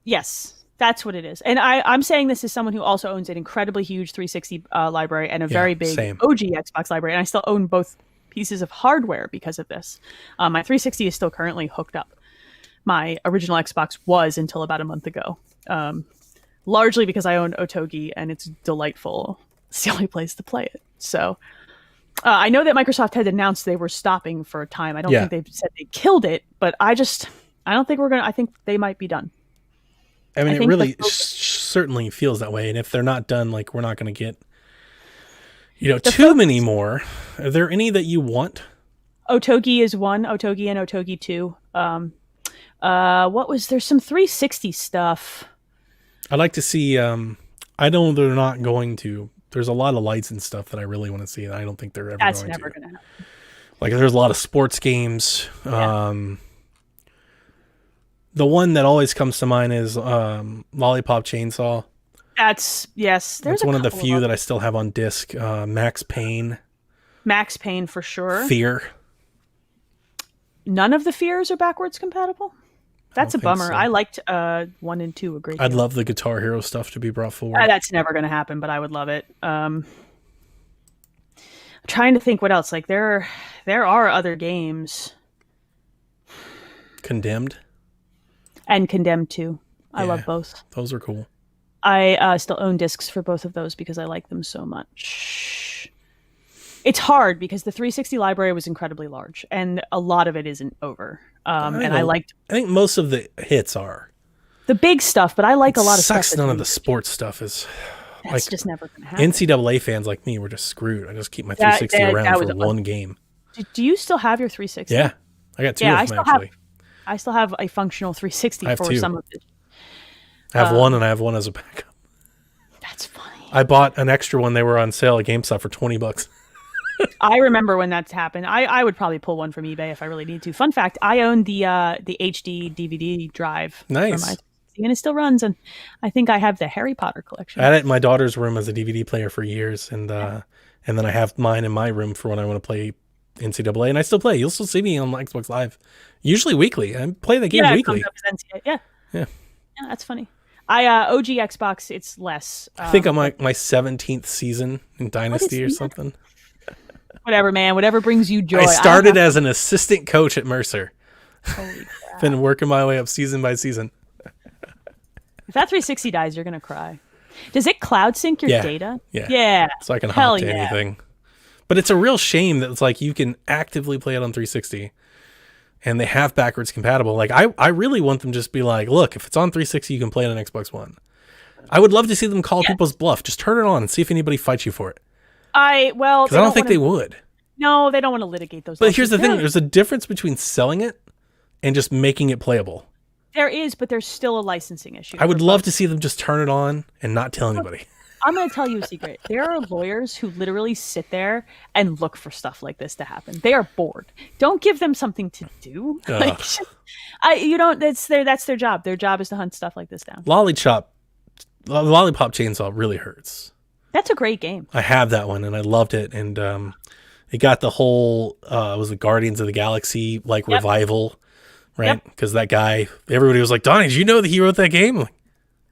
Yes. That's what it is. And I'm saying this as someone who also owns an incredibly huge 360 library and a very big OG Xbox library. And I still own both pieces of hardware because of this. My 360 is still currently hooked up. My original Xbox was until about a month ago. Largely because I own Otogi and it's delightful. It's the only place to play it. So I know that Microsoft had announced they were stopping for a time. I don't think they've said they killed it, but I don't think I think they might be done.
I mean, it really certainly feels that way. And if they're not done, like, we're not going to get, too many more. Are there any that you want?
Otogi is one. Otogi and Otogi 2. There's some 360 stuff.
I'd like to see, I know they're not going to. There's a lot of lights and stuff that I really want to see, and I don't think they're ever going to.
That's never going to happen.
Like, there's a lot of sports games. Yeah. The one that always comes to mind is Lollipop Chainsaw.
That's
one of the few that I still have on disc. Max Payne.
Max Payne for sure.
Fear.
None of the Fears are backwards compatible. That's a bummer. So. I liked 1 and 2 a great deal.
I'd love the Guitar Hero stuff to be brought forward.
That's never going to happen, but I would love it. I'm trying to think what else. Like there are other games.
Condemned.
And Condemned 2. I love both.
Those are cool.
I still own discs for both of those because I like them so much. It's hard because the 360 library was incredibly large, and a lot of it isn't over. I
think most of the hits are
the big stuff, but I like a lot of stuff.
Sucks none of the sports stuff is.
That's just never going to happen.
NCAA fans like me were just screwed. I just keep my 360 around for one game.
Do you still have your 360?
Yeah, I got two of them actually.
I still have a functional 360 for
two.
some of it.
I have one, and I have one as a backup.
That's funny.
I bought an extra one. They were on sale at GameStop for $20.
I remember when that's happened. I would probably pull one from eBay if I really need to. Fun fact: I own the HD DVD drive.
Nice.
And it still runs, and I think I have the Harry Potter collection.
I had it in my daughter's room as a DVD player for years, and then I have mine in my room for when I want to play NCAA, and I still play. You'll still see me on Xbox Live, usually weekly. I play the game weekly.
It comes up as yeah, that's funny. OG Xbox, it's less.
I think I'm like my 17th season in Dynasty or something.
Whatever, man. Whatever brings you joy.
I started as an assistant coach at Mercer.
Holy crap.
Been working my way up season by season.
If that 360 dies, you're going to cry. Does it cloud sync your data?
Yeah. So I can hop to anything. But it's a real shame that it's like you can actively play it on 360 and they have backwards compatible. Like I really want them to just be like, look, if it's on 360, you can play it on Xbox One. I would love to see them call people's bluff. Just turn it on and see if anybody fights you for it. Because I don't think they would.
No, they don't want to litigate those.
But here's the thing. There's a difference between selling it and just making it playable.
There is, but there's still a licensing issue.
I would love to see them just turn it on and not tell anybody.
I'm going to tell you a secret. There are lawyers who literally sit there and look for stuff like this to happen. They are bored. Don't give them something to do. That's their job. Their job is to hunt stuff like this down.
Lollipop Chainsaw really hurts.
That's a great game.
I have that one and I loved it. And it got the whole was the Guardians of the Galaxy revival, right? Because that guy, everybody was like, Donnie, did you know that he wrote that game? I'm like,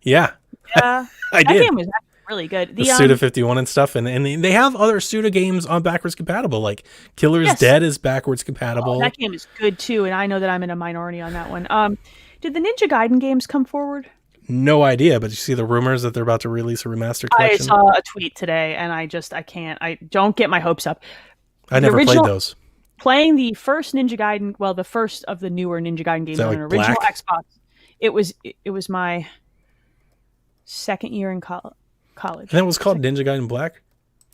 yeah.
Yeah.
I did.
That game was actually really good.
The Suda 51 and stuff. And they have other Suda games on backwards compatible. Like Killer's Dead is backwards compatible.
That game is good too. And I know that I'm in a minority on that one. Did the Ninja Gaiden games come forward?
No idea, but you see the rumors that they're about to release a remastered collection?
I saw a tweet today and I don't get my hopes up.
I never played those.
Playing the first Ninja Gaiden, the first of the newer Ninja Gaiden games on an original Xbox. It was my second year in college.
And that was called Ninja Gaiden Black?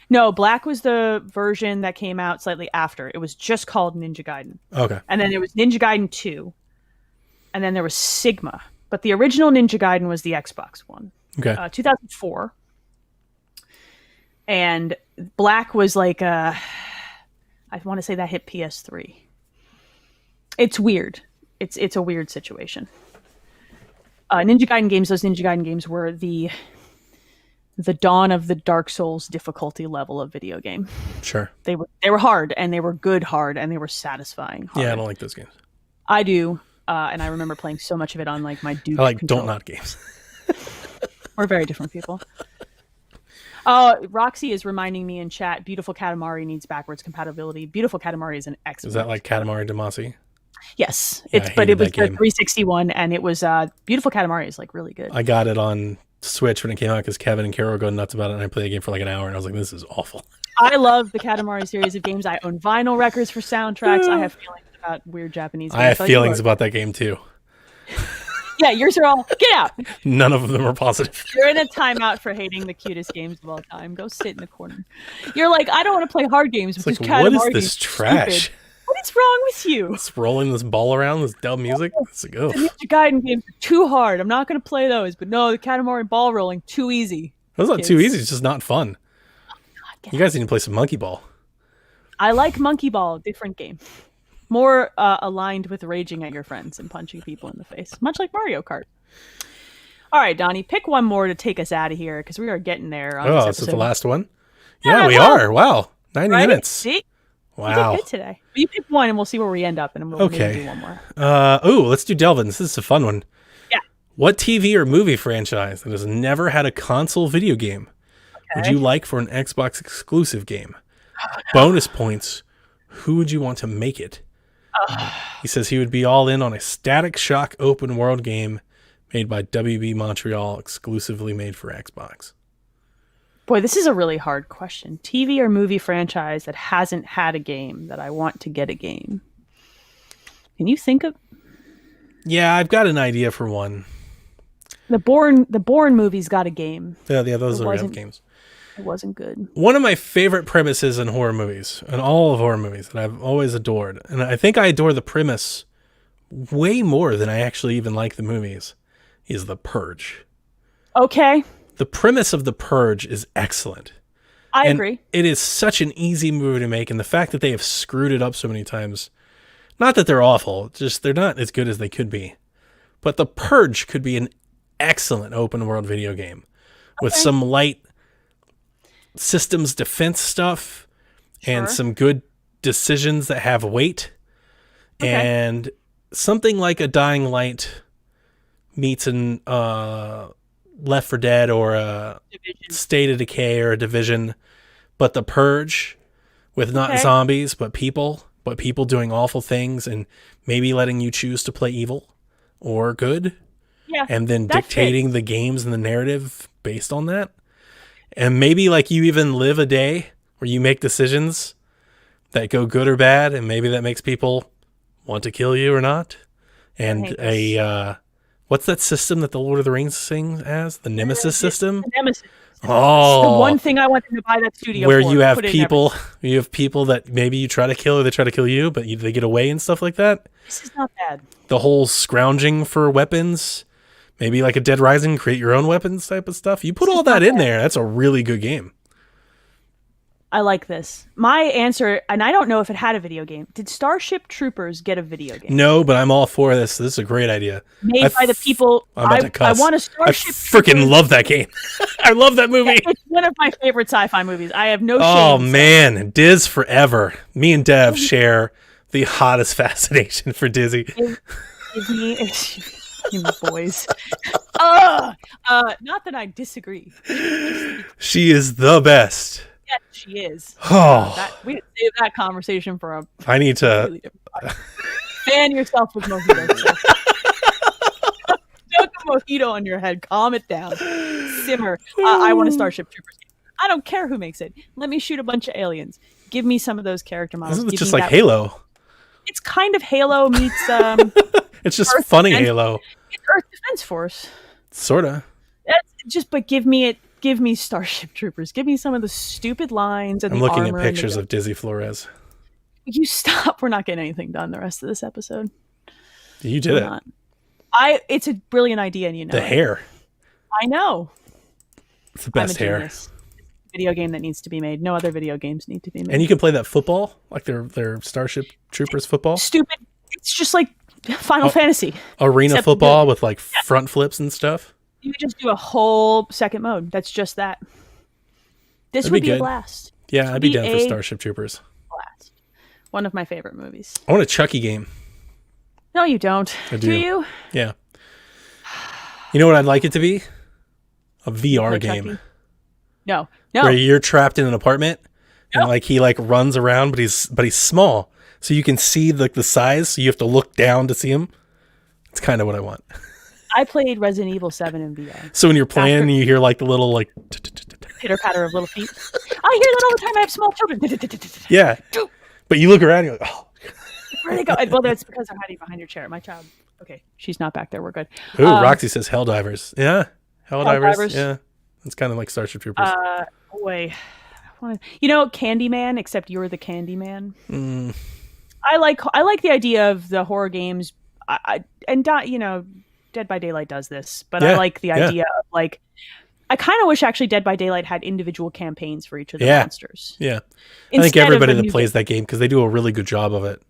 No, Black was the version that came out slightly after. It was just called Ninja Gaiden.
Okay.
And then there was Ninja Gaiden 2. And then there was Sigma. But the original Ninja Gaiden was the Xbox one.
Okay.
2004. And Black was like I want to say that hit PS3. It's weird. It's a weird situation. Ninja Gaiden games, those Ninja Gaiden games were the dawn of the Dark Souls difficulty level of video game. Sure. They were hard, and they were good hard, and they were satisfying hard.
Yeah, I don't like those games.
I do. And I remember playing so much of it on my Duke.
I like controller. Don't not games.
We're very different people. Roxy is reminding me in chat, Beautiful Katamari needs backwards compatibility. Beautiful Katamari is an excellent.
Is that like Katamari Damacy?
Yes.
Yeah,
but it was the 361 and it was Beautiful Katamari is like really good.
I got it on Switch when it came out because Kevin and Carol go nuts about it, and I played the game for like an hour and I was like, this is awful.
I love the Katamari series of games. I own vinyl records for soundtracks. I have feelings about weird Japanese games.
I have feelings about that game too.
Yeah, yours are all get out.
None of them are positive.
You're in a timeout for hating the cutest games of all time. Go sit in the corner. You're like, I don't want to play hard games.
It's
with
like,
Katamari
what is this trash?
Stupid. What is wrong with you?
It's rolling this ball around, this dumb music. It's like, oh.
The Ninja Gaiden games are too hard. I'm not going to play those. But no, the Katamari ball rolling, too easy.
That's not too easy. It's just not fun. You guys need to play some Monkey Ball.
I like Monkey Ball, different game. More aligned with raging at your friends and punching people in the face, much like Mario Kart. All right, Donnie, pick one more to take us out of here because we are getting there.
Oh, this is the last one? Yeah, we are. Wow. 90 minutes.
See?
Wow.
You did good today. You pick one and we'll see where we end up and we'll maybe do one more.
Let's do Delvin. This is a fun one.
Yeah.
What TV or movie franchise that has never had a console video game would you like for an Xbox exclusive game? Bonus points. Who would you want to make it? He says he would be all in on a Static Shock open world game made by WB Montreal, exclusively made for Xbox.
Boy, this is a really hard question. TV or movie franchise that hasn't had a game that I want to get a game. Can you think of?
Yeah, I've got an idea for one.
The Bourne movies got a game.
Yeah, those are real games.
It wasn't good.
One of my favorite premises in horror movies, and all of horror movies that I've always adored, and I think I adore the premise way more than I actually even like the movies, is The Purge.
Okay.
The premise of The Purge is excellent.
I agree.
It is such an easy movie to make, and the fact that they have screwed it up so many times, not that they're awful, just they're not as good as they could be. But The Purge could be an excellent open world video game with some light systems defense stuff and some good decisions that have weight and something like a Dying Light meets an Left 4 Dead or a State of Decay or a Division, but The Purge with not zombies but people doing awful things and maybe letting you choose to play evil or good and then dictating the games and the narrative based on that. And maybe like you even live a day where you make decisions that go good or bad, and maybe that makes people want to kill you or not. And what's that system that the Lord of the Rings sings as? The Nemesis system?
The Nemesis.
Oh,
it's the one thing I want them to buy that studio
where
for.
you have people that maybe you try to kill or they try to kill you, but they get away and stuff like that.
This is not bad.
The whole scrounging for weapons. Maybe like a Dead Rising, create your own weapons type of stuff. You put all that in there. That's a really good game.
I like this. My answer, and I don't know if it had a video game. Did Starship Troopers get a video game?
No, but I'm all for this. This is a great idea.
Made by the people. I want a Starship
I freaking love that game. I love that movie.
It's one of my favorite sci-fi movies. I have no shame.
Oh, man. Diz forever. Me and Dev share the hottest fascination for Dizzy.
Give me... You boys. Not that I disagree.
She is the best.
Yes, she is.
Oh.
We didn't save that conversation for a...
I need to...
Really fan yourself with mojito. Don't a mojito on your head. Calm it down. Simmer. I want a Starship Troopers game. I don't care who makes it. Let me shoot a bunch of aliens. Give me some of those character models.
This is just like Halo.
It's kind of Halo meets...
it's just Earth funny Defense. Halo.
It's Earth Defense Force.
Sorta.
But give me Starship Troopers. Give me some of the stupid lines and
I'm
the
looking
armor
at pictures of Dizzy Flores.
You stop. We're not getting anything done the rest of this episode.
You did it.
It's a brilliant idea, and you know
the hair.
I know.
It's the best hair.
Genius. Video game that needs to be made. No other video games need to be made.
And you can play that football, like their Starship Troopers football.
Stupid. It's just like Final Fantasy.
Arena football with like front flips and stuff.
You could just do a whole second mode. That's just that. This would be a blast.
Yeah, I'd be down for Starship Troopers.
Blast. One of my favorite movies.
I want a Chucky game.
No, you don't.
I do.
Do you?
Yeah. You know what I'd like it to be? A VR
Play
game.
Chucky? No.
Where you're trapped in an apartment and like he like runs around, but he's small. So you can see the size, so you have to look down to see him. It's kind of what I want.
I played Resident Evil 7 in VR.
So when you're playing, you hear like the little like
pitter patter of little feet. I hear that all the time. I have small children.
Yeah. But you look around and you're like, oh.
Where they go? Well, that's because they're hiding behind your chair. My child. Okay, she's not back there. We're good.
Ooh, Roxy says Helldivers. Yeah. Helldivers. Yeah. It's kind of like Starship Troopers.
Boy. Candyman, except you're the Candyman.
Mm.
I like the idea of the horror games. Dead by Daylight does this, but I like the idea of like, I kind of wish actually Dead by Daylight had individual campaigns for each of the monsters.
Yeah. I think everybody that plays that game, because they do a really good job of it.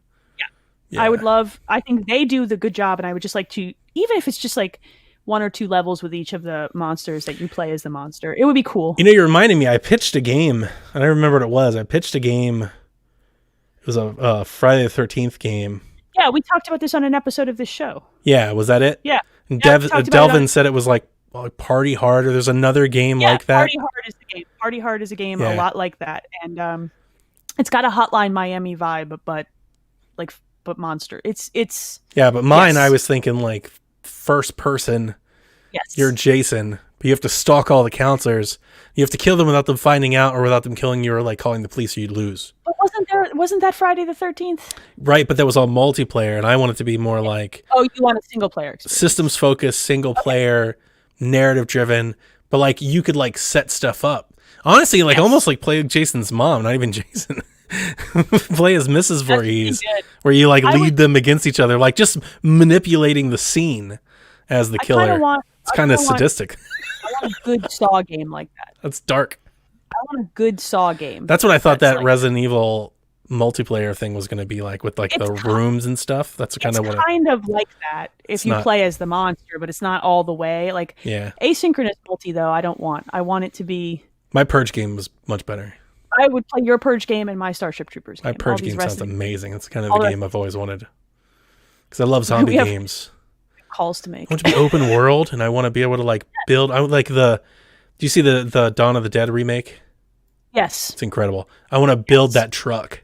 Yeah.
I think they do the good job, and I would just like to, even if it's just like 1 or 2 levels with each of the monsters that you play as the monster, it would be cool.
You're reminding me, I pitched a game, and I remember what it was. I pitched a game. It was a Friday the 13th game.
Yeah, we talked about this on an episode of this show.
Yeah, was that it?
Yeah.
And Delvin said it was like Party Hard, or there's another game like that.
Party Hard is the game. Party Hard is a game a lot like that, and it's got a Hotline Miami vibe, but monster. It's
but mine, I was thinking like first person.
Yes.
You're Jason, but you have to stalk all the counselors. You have to kill them without them finding out, or without them killing you, or like calling the police, or you'd lose.
But wasn't that Friday the 13th?
Right, but that was all multiplayer, and I want it to be more like,
oh, you want a single player experience.
Systems focused, single player, narrative driven, but like you could like set stuff up. Honestly, like almost like play Jason's mom, not even Jason. Play as Mrs. Voorhees, where you like lead them against each other, like just manipulating the scene as the killer. It's kind of sadistic.
I want a good Saw game like that.
That's dark.
I want a good Saw game.
That's what I thought that like, Resident Evil multiplayer thing was going to be like, with like the rooms and stuff. That's kind of what
kind of like that if you play as the monster, but it's not all the way. Like asynchronous multi though, I want it to be.
My Purge game was much better.
I would play your Purge game and my Starship Troopers game.
My Purge game sounds amazing. It's kind of the game I've always wanted. Because I love zombie games.
Calls to make.
I want to be open world, and I want to be able to like build. I would like do you see the Dawn of the Dead remake?
Yes.
It's incredible. I want to build that truck.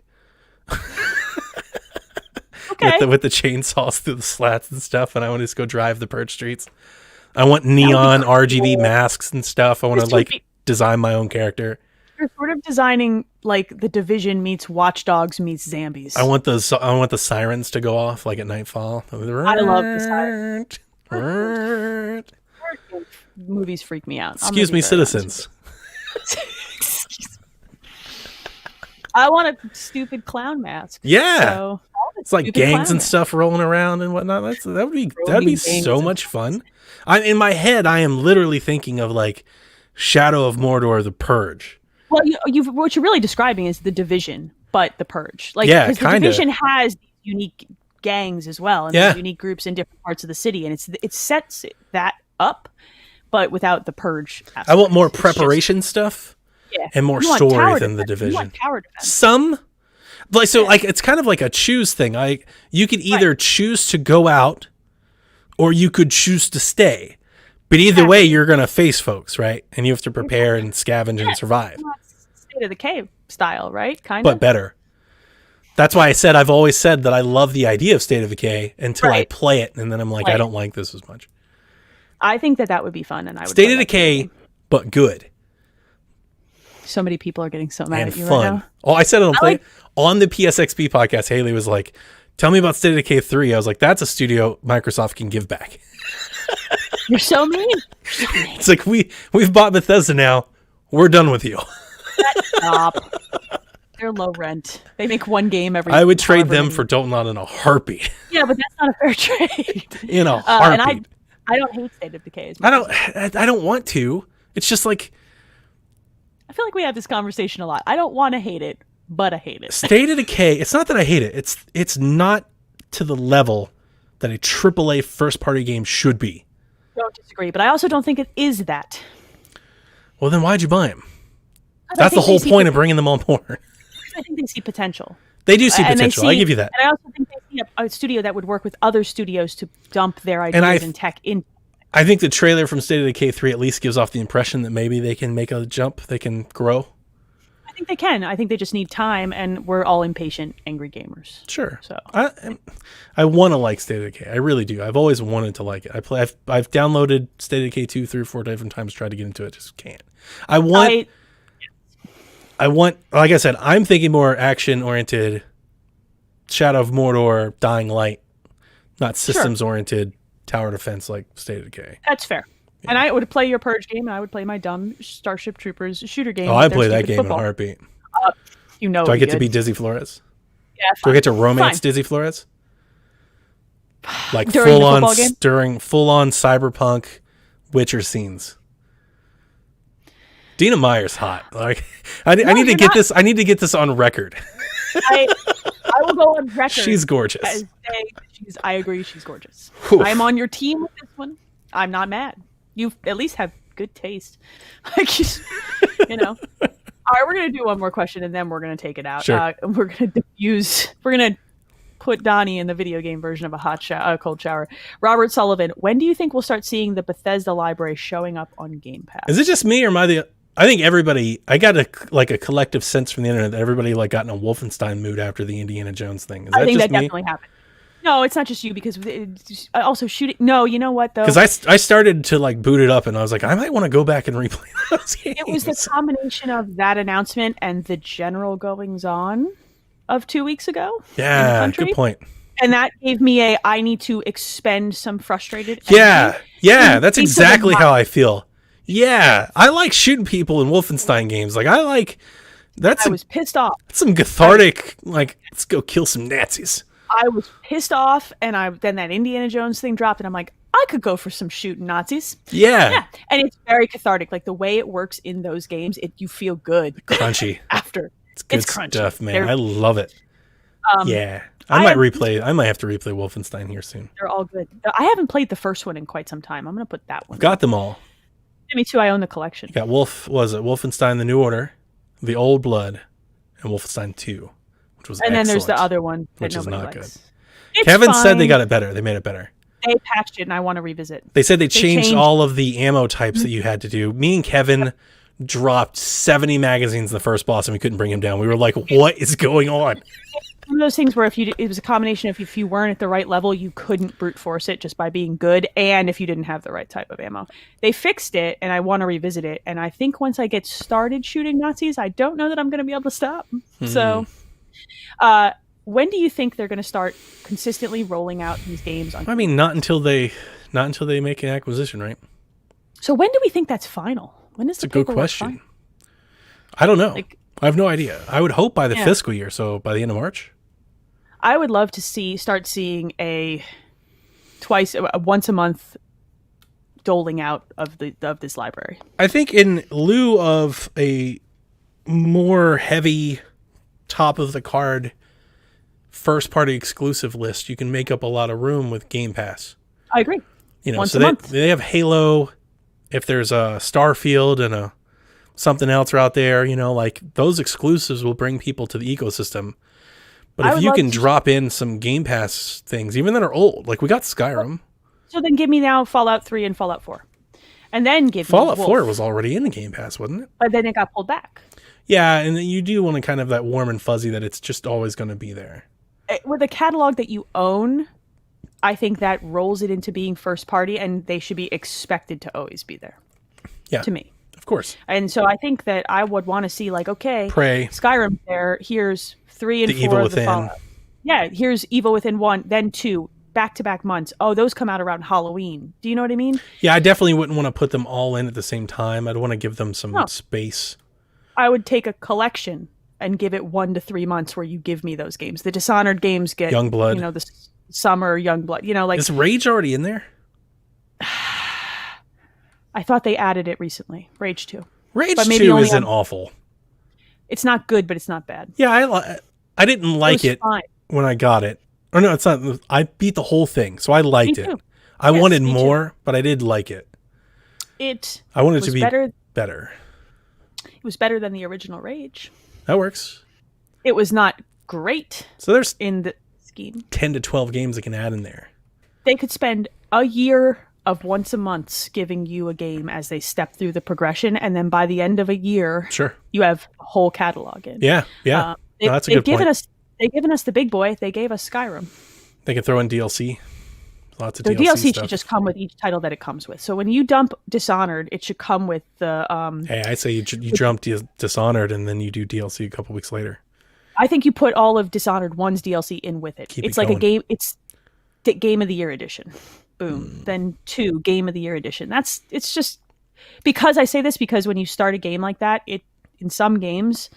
Okay.
with the chainsaws through the slats and stuff, and I want to just go drive the Purge streets. I want neon RGB masks and stuff. I want to like design my own character.
You're sort of designing like The Division meets Watch Dogs meets Zombies.
I want the sirens to go off like at nightfall.
I love the sirens. Movies freak me out.
Excuse me, citizens.
I want a stupid clown mask.
Yeah,
so
it's like gangs and stuff rolling around and whatnot. That would be so much fun. In my head, I am literally thinking of like Shadow of Mordor, The Purge.
Well, what you're really describing is The Division, but The Purge. Like,
because
The Division has these unique gangs as well, and these unique groups in different parts of the city, and it sets that up, but without the Purge aspect.
I want more preparation stuff, and more story than The Division.
You want tower defense.
Some, like like it's kind of like a choose thing. Like you could either choose to go out, or you could choose to stay. But either way, you're going to face folks, right? And you have to prepare and scavenge and survive.
State of the Cave style, right? Kind
of. But better. That's why I've always said that I love the idea of State of Decay until I play it, and then I'm like, I don't like this as much.
I think that would be fun, and I would.
State of Decay, but good.
So many people are getting so mad at you
fun.
right now.
Oh, I said it on the PSXP podcast. Haley was like, "Tell me about State of Decay 3." I was like, "That's a studio Microsoft can give back."
You're so mean.
It's like we've bought Bethesda now. We're done with you.
Stop. They're low rent. They make one game every.
I would trade them for Don't Nod in a heartbeat.
Yeah, but that's not a fair trade.
In a heartbeat.
And I don't hate State of Decay as
much. I don't want to. It's just like.
I feel like we have this conversation a lot. I don't want to hate it, but I hate it.
State of Decay. It's not that I hate it. It's not to the level that a AAA first party game should be.
Don't disagree, but I also don't think it is that.
Well, then why'd you buy them? That's the whole point of bringing them on board.
I think they see potential.
They do see potential. I give you that.
And I also think they see a studio that would work with other studios to dump their ideas and tech in.
I think the trailer from State of Decay 3 at least gives off the impression that maybe they can make a jump, they can grow.
I think they can. I think they just need time, and we're all impatient, angry gamers.
Sure.
So
I want to like State of Decay. I really do. I've always wanted to like it. I've downloaded State of Decay 2 3 or 4 different times, tried to get into it, just can't. I want, like I said, I'm thinking more action-oriented, Shadow of Mordor, Dying Light, not systems-oriented tower defense like State of Decay.
That's fair. Yeah. And I would play your Purge game, and I would play my dumb Starship Troopers shooter game.
Oh, I play that game
football.
in a heartbeat.
You know,
do I get to be Dizzy Flores?
Yeah.
Do I get to romance Dizzy Flores? Like full on cyberpunk Witcher scenes. Dina Meyer's hot. Like I need to get this. I need to get this on record.
I will go on record.
She's gorgeous.
I agree. She's gorgeous.
Oof.
I'm on your team with this one. I'm not mad. You at least have good taste. Like, you know. All right, we're gonna do one more question and then we're gonna take it out.
Sure.
We're gonna diffuse. We're gonna put Donnie in the video game version of a cold shower. Robert Sullivan, when do you think we'll start seeing the Bethesda library showing up on Game Pass?
Is it just me or am I the? I think everybody. I got a collective sense from the internet that everybody got in a Wolfenstein mood after the Indiana Jones thing. Is that
I think
just
that
me?
definitely happened. No, it's not just you because also shooting. No, you know what though?
Because I started to boot it up and I was like, I might want to go back and replay those games.
It was the combination of that announcement and the general goings on of 2 weeks ago.
Yeah, good point.
And that gave me I need to expend some frustrated
energy. Yeah, that's exactly how I feel. Yeah, I like shooting people in Wolfenstein games. I was
pissed off.
That's some cathartic, let's go kill some Nazis.
I was pissed off, and then that Indiana Jones thing dropped, and I'm like, I could go for some shooting Nazis.
Yeah.
And it's very cathartic. Like the way it works in those games, you feel good.
Crunchy.
After.
It's good
crunchy
stuff, man. I love it. Yeah. I might have to replay Wolfenstein here soon.
They're all good. I haven't played the first one in quite some time. I'm going to put that one.
I've got them all.
Me too. I own the collection.
You got Wolfenstein: The New Order, The Old Blood, and Wolfenstein 2, which was
then there's the other one that
which is not
likes.
good.
It's
Kevin
fine.
said they got it better. They made it better.
They patched it, and I want to revisit.
They said they changed all of the ammo types that you had to do. Me and Kevin dropped 70 magazines in the first boss, and we couldn't bring him down. We were like, what is going on?
One of those things where it was a combination of if you weren't at the right level, you couldn't brute force it just by being good, and if you didn't have the right type of ammo. They fixed it, and I want to revisit it. And I think once I get started shooting Nazis, I don't know that I'm going to be able to stop. So, when do you think they're going to start consistently rolling out these games?
Not until they make an acquisition, right?
So when do we think that's final? When is
That's a good question. I don't know. I have no idea. I would hope by the fiscal year, so by the end of March.
I would love to start seeing once a month doling out of this library.
I think in lieu of a more heavy top of the card first party exclusive list, you can make up a lot of room with Game Pass.
I agree.
Once a month. They have Halo. If there's a Starfield and something else out there, those exclusives will bring people to the ecosystem. But if you can drop in some Game Pass things, even that are old, we got Skyrim.
So then give me now Fallout 3 and Fallout 4. And then give
Fallout
me
4 was already in the Game Pass, wasn't it?
But then it got pulled back.
Yeah, and you do want to kind of that warm and fuzzy that it's just always going to be there.
With a catalog that you own, I think that rolls it into being first party, and they should be expected to always be there.
Yeah.
To me.
Of course.
And so I think that I would want to see okay,
Prey.
Skyrim's there, here's 3 and 4
Evil
of
Within.
the Fallout. Yeah, here's Evil Within 1, then 2, back-to-back months. Oh, those come out around Halloween. Do you know what I mean?
Yeah, I definitely wouldn't want to put them all in at the same time. I'd want to give them some space.
I would take a collection and give it 1 to 3 months where you give me those games. The Dishonored games get
Youngblood.
The summer Youngblood.
Is Rage already in there?
I thought they added it recently. Rage 2.
Rage 2 isn't awful.
It's not good, but it's not bad.
Yeah, I didn't like it when I got it. Or no, it's not. I beat the whole thing, so I liked it. I wanted more, but I did like it. I wanted it to be better.
It was better than the original Rage.
That works.
It was not great.
So there's
in the scheme
10 to 12 games they can add in there.
They could spend a year of once a month giving you a game as they step through the progression, and then by the end of a year,
Sure.
you have a whole catalog in.
Yeah. No, that's a good point.
They've given us the big boy. They gave us Skyrim.
They can throw in DLC. Lots of
The
DLC
DLC
stuff.
should just come with each title that it comes with. So when you dump Dishonored, it should come with the.
Hey, I say you jump Dishonored and then you do DLC a couple weeks later.
I think you put all of Dishonored 1's DLC in with it. It's like a game. It's the Game of the Year edition. Boom. Then 2 Game of the Year edition. It's just because I say this because when you start a game like that, in some games,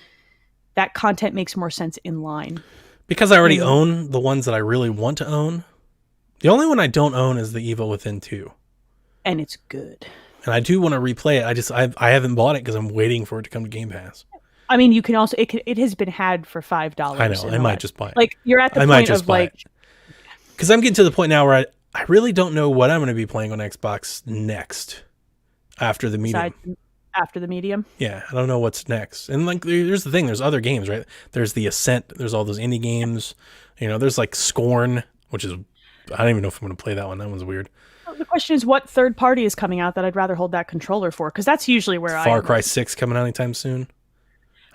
that content makes more sense in line.
Because I already own the ones that I really want to own. The only one I don't own is the Evil Within 2.
And it's good.
And I do want to replay it. I haven't bought it because I'm waiting for it to come to Game Pass.
I mean, you can also it has been had for $5.
I know. I might just buy it.
Like you're at the point of like,
because I'm getting to the point now where I really don't know what I'm going to be playing on Xbox next after the Medium.
After the Medium.
Yeah, I don't know what's next. And like, there's the thing. There's other games, right? There's the Ascent. There's all those indie games. You know, there's like Scorn, which is I don't even know if I'm going to play that one. That one's weird.
The question is, what third party is coming out that I'd rather hold that controller for? Because that's usually where
Far Cry 6 coming out anytime soon?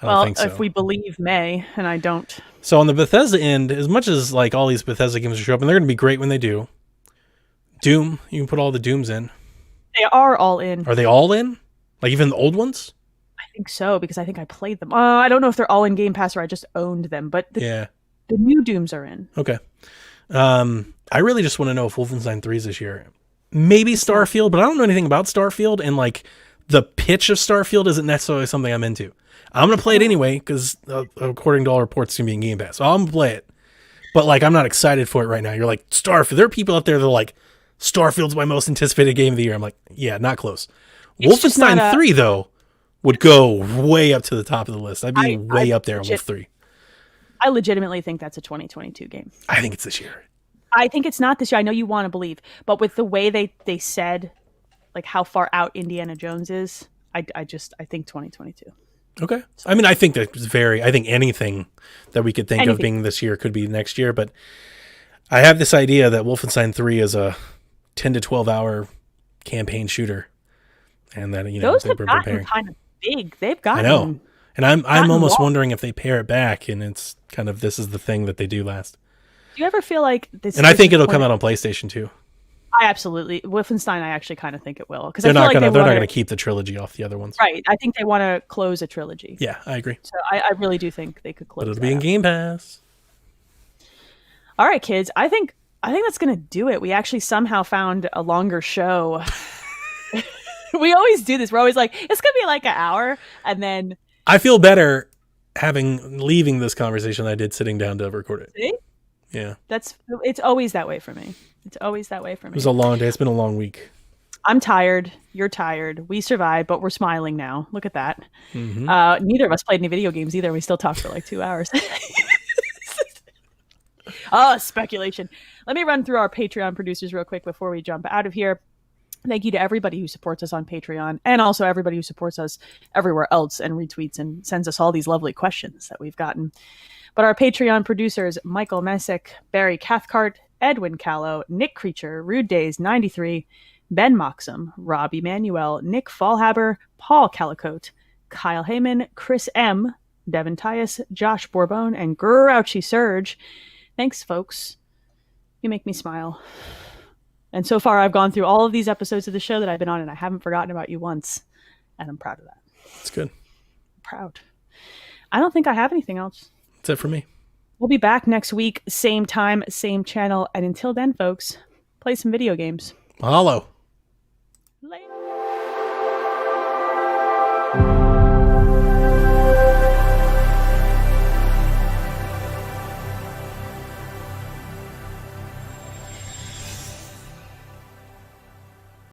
I don't think so.
If we believe May, and I don't.
So on the Bethesda end, as much as like all these Bethesda games show up, and they're going to be great when they do. Doom, you can put all the Dooms in.
They are all in.
Are they all in? Like even the old ones?
I think so, because I think I played them. I don't know if they're all in Game Pass or I just owned them, but the new Dooms are in.
Okay. I really just want to know if Wolfenstein 3 is this year. Maybe Starfield, but I don't know anything about Starfield, and like the pitch of Starfield isn't necessarily something I'm into. I'm going to play it anyway, because according to all reports, it's going to be in Game Pass. So I'm going to play it. But like, I'm not excited for it right now. You're like, Starfield. There are people out there that are like, Starfield's my most anticipated game of the year. I'm like, yeah, not close. Wolfenstein 3, though, would go way up to the top of the list. I'd be way up there on Wolf 3.
I legitimately think that's a 2022 game.
I think it's this year.
I think it's not this year. I know you want to believe, but with the way they said, like how far out Indiana Jones is, I think 2022.
Okay. I mean, I think I think anything that we could think of being this year could be next year, but I have this idea that Wolfenstein 3 is a 10 to 12 hour campaign shooter, and that
those have gotten kind of big. They've gotten.
I know, and I'm almost wondering if they pare it back, and it's kind of this is the thing that they do last.
Do you ever feel like this?
And I think it'll come out on PlayStation too.
I absolutely Wolfenstein. I actually kind of think it will, because
they're not going to keep the trilogy off the other ones,
right? I think they want to close a trilogy.
Yeah, I agree.
So I really do think they could close.
But it'll be in Game Pass.
All right, kids. I think that's going to do it. We actually somehow found a longer show. We always do this. We're always like, it's going to be like an hour, and then
I feel better leaving this conversation than I did sitting down to record it.
See?
Yeah.
It's always that way for me. It's always that way for me.
It was a long day. It's been a long week.
I'm tired. You're tired. We survived, but we're smiling now. Look at that.
Mm-hmm.
Neither of us played any video games either. We still talked for like 2 hours. Oh, speculation. Let me run through our Patreon producers real quick before we jump out of here. Thank you to everybody who supports us on Patreon, and also everybody who supports us everywhere else and retweets and sends us all these lovely questions that we've gotten. But our Patreon producers, Michael Messick, Barry Cathcart, Edwin Callow, Nick Creature, Rude Days 93, Ben Moxham, Rob Emanuel, Nick Fallhaber, Paul Calicote, Kyle Heyman, Chris M., Devin Tyus, Josh Bourbon, and Grouchy Surge. Thanks, folks. You make me smile. And so far, I've gone through all of these episodes of the show that I've been on, and I haven't forgotten about you once. And I'm proud of that.
It's good.
I'm proud. I don't think I have anything else.
That's it for me.
We'll be back next week, same time, same channel. And until then, folks, play some video games.
Mahalo.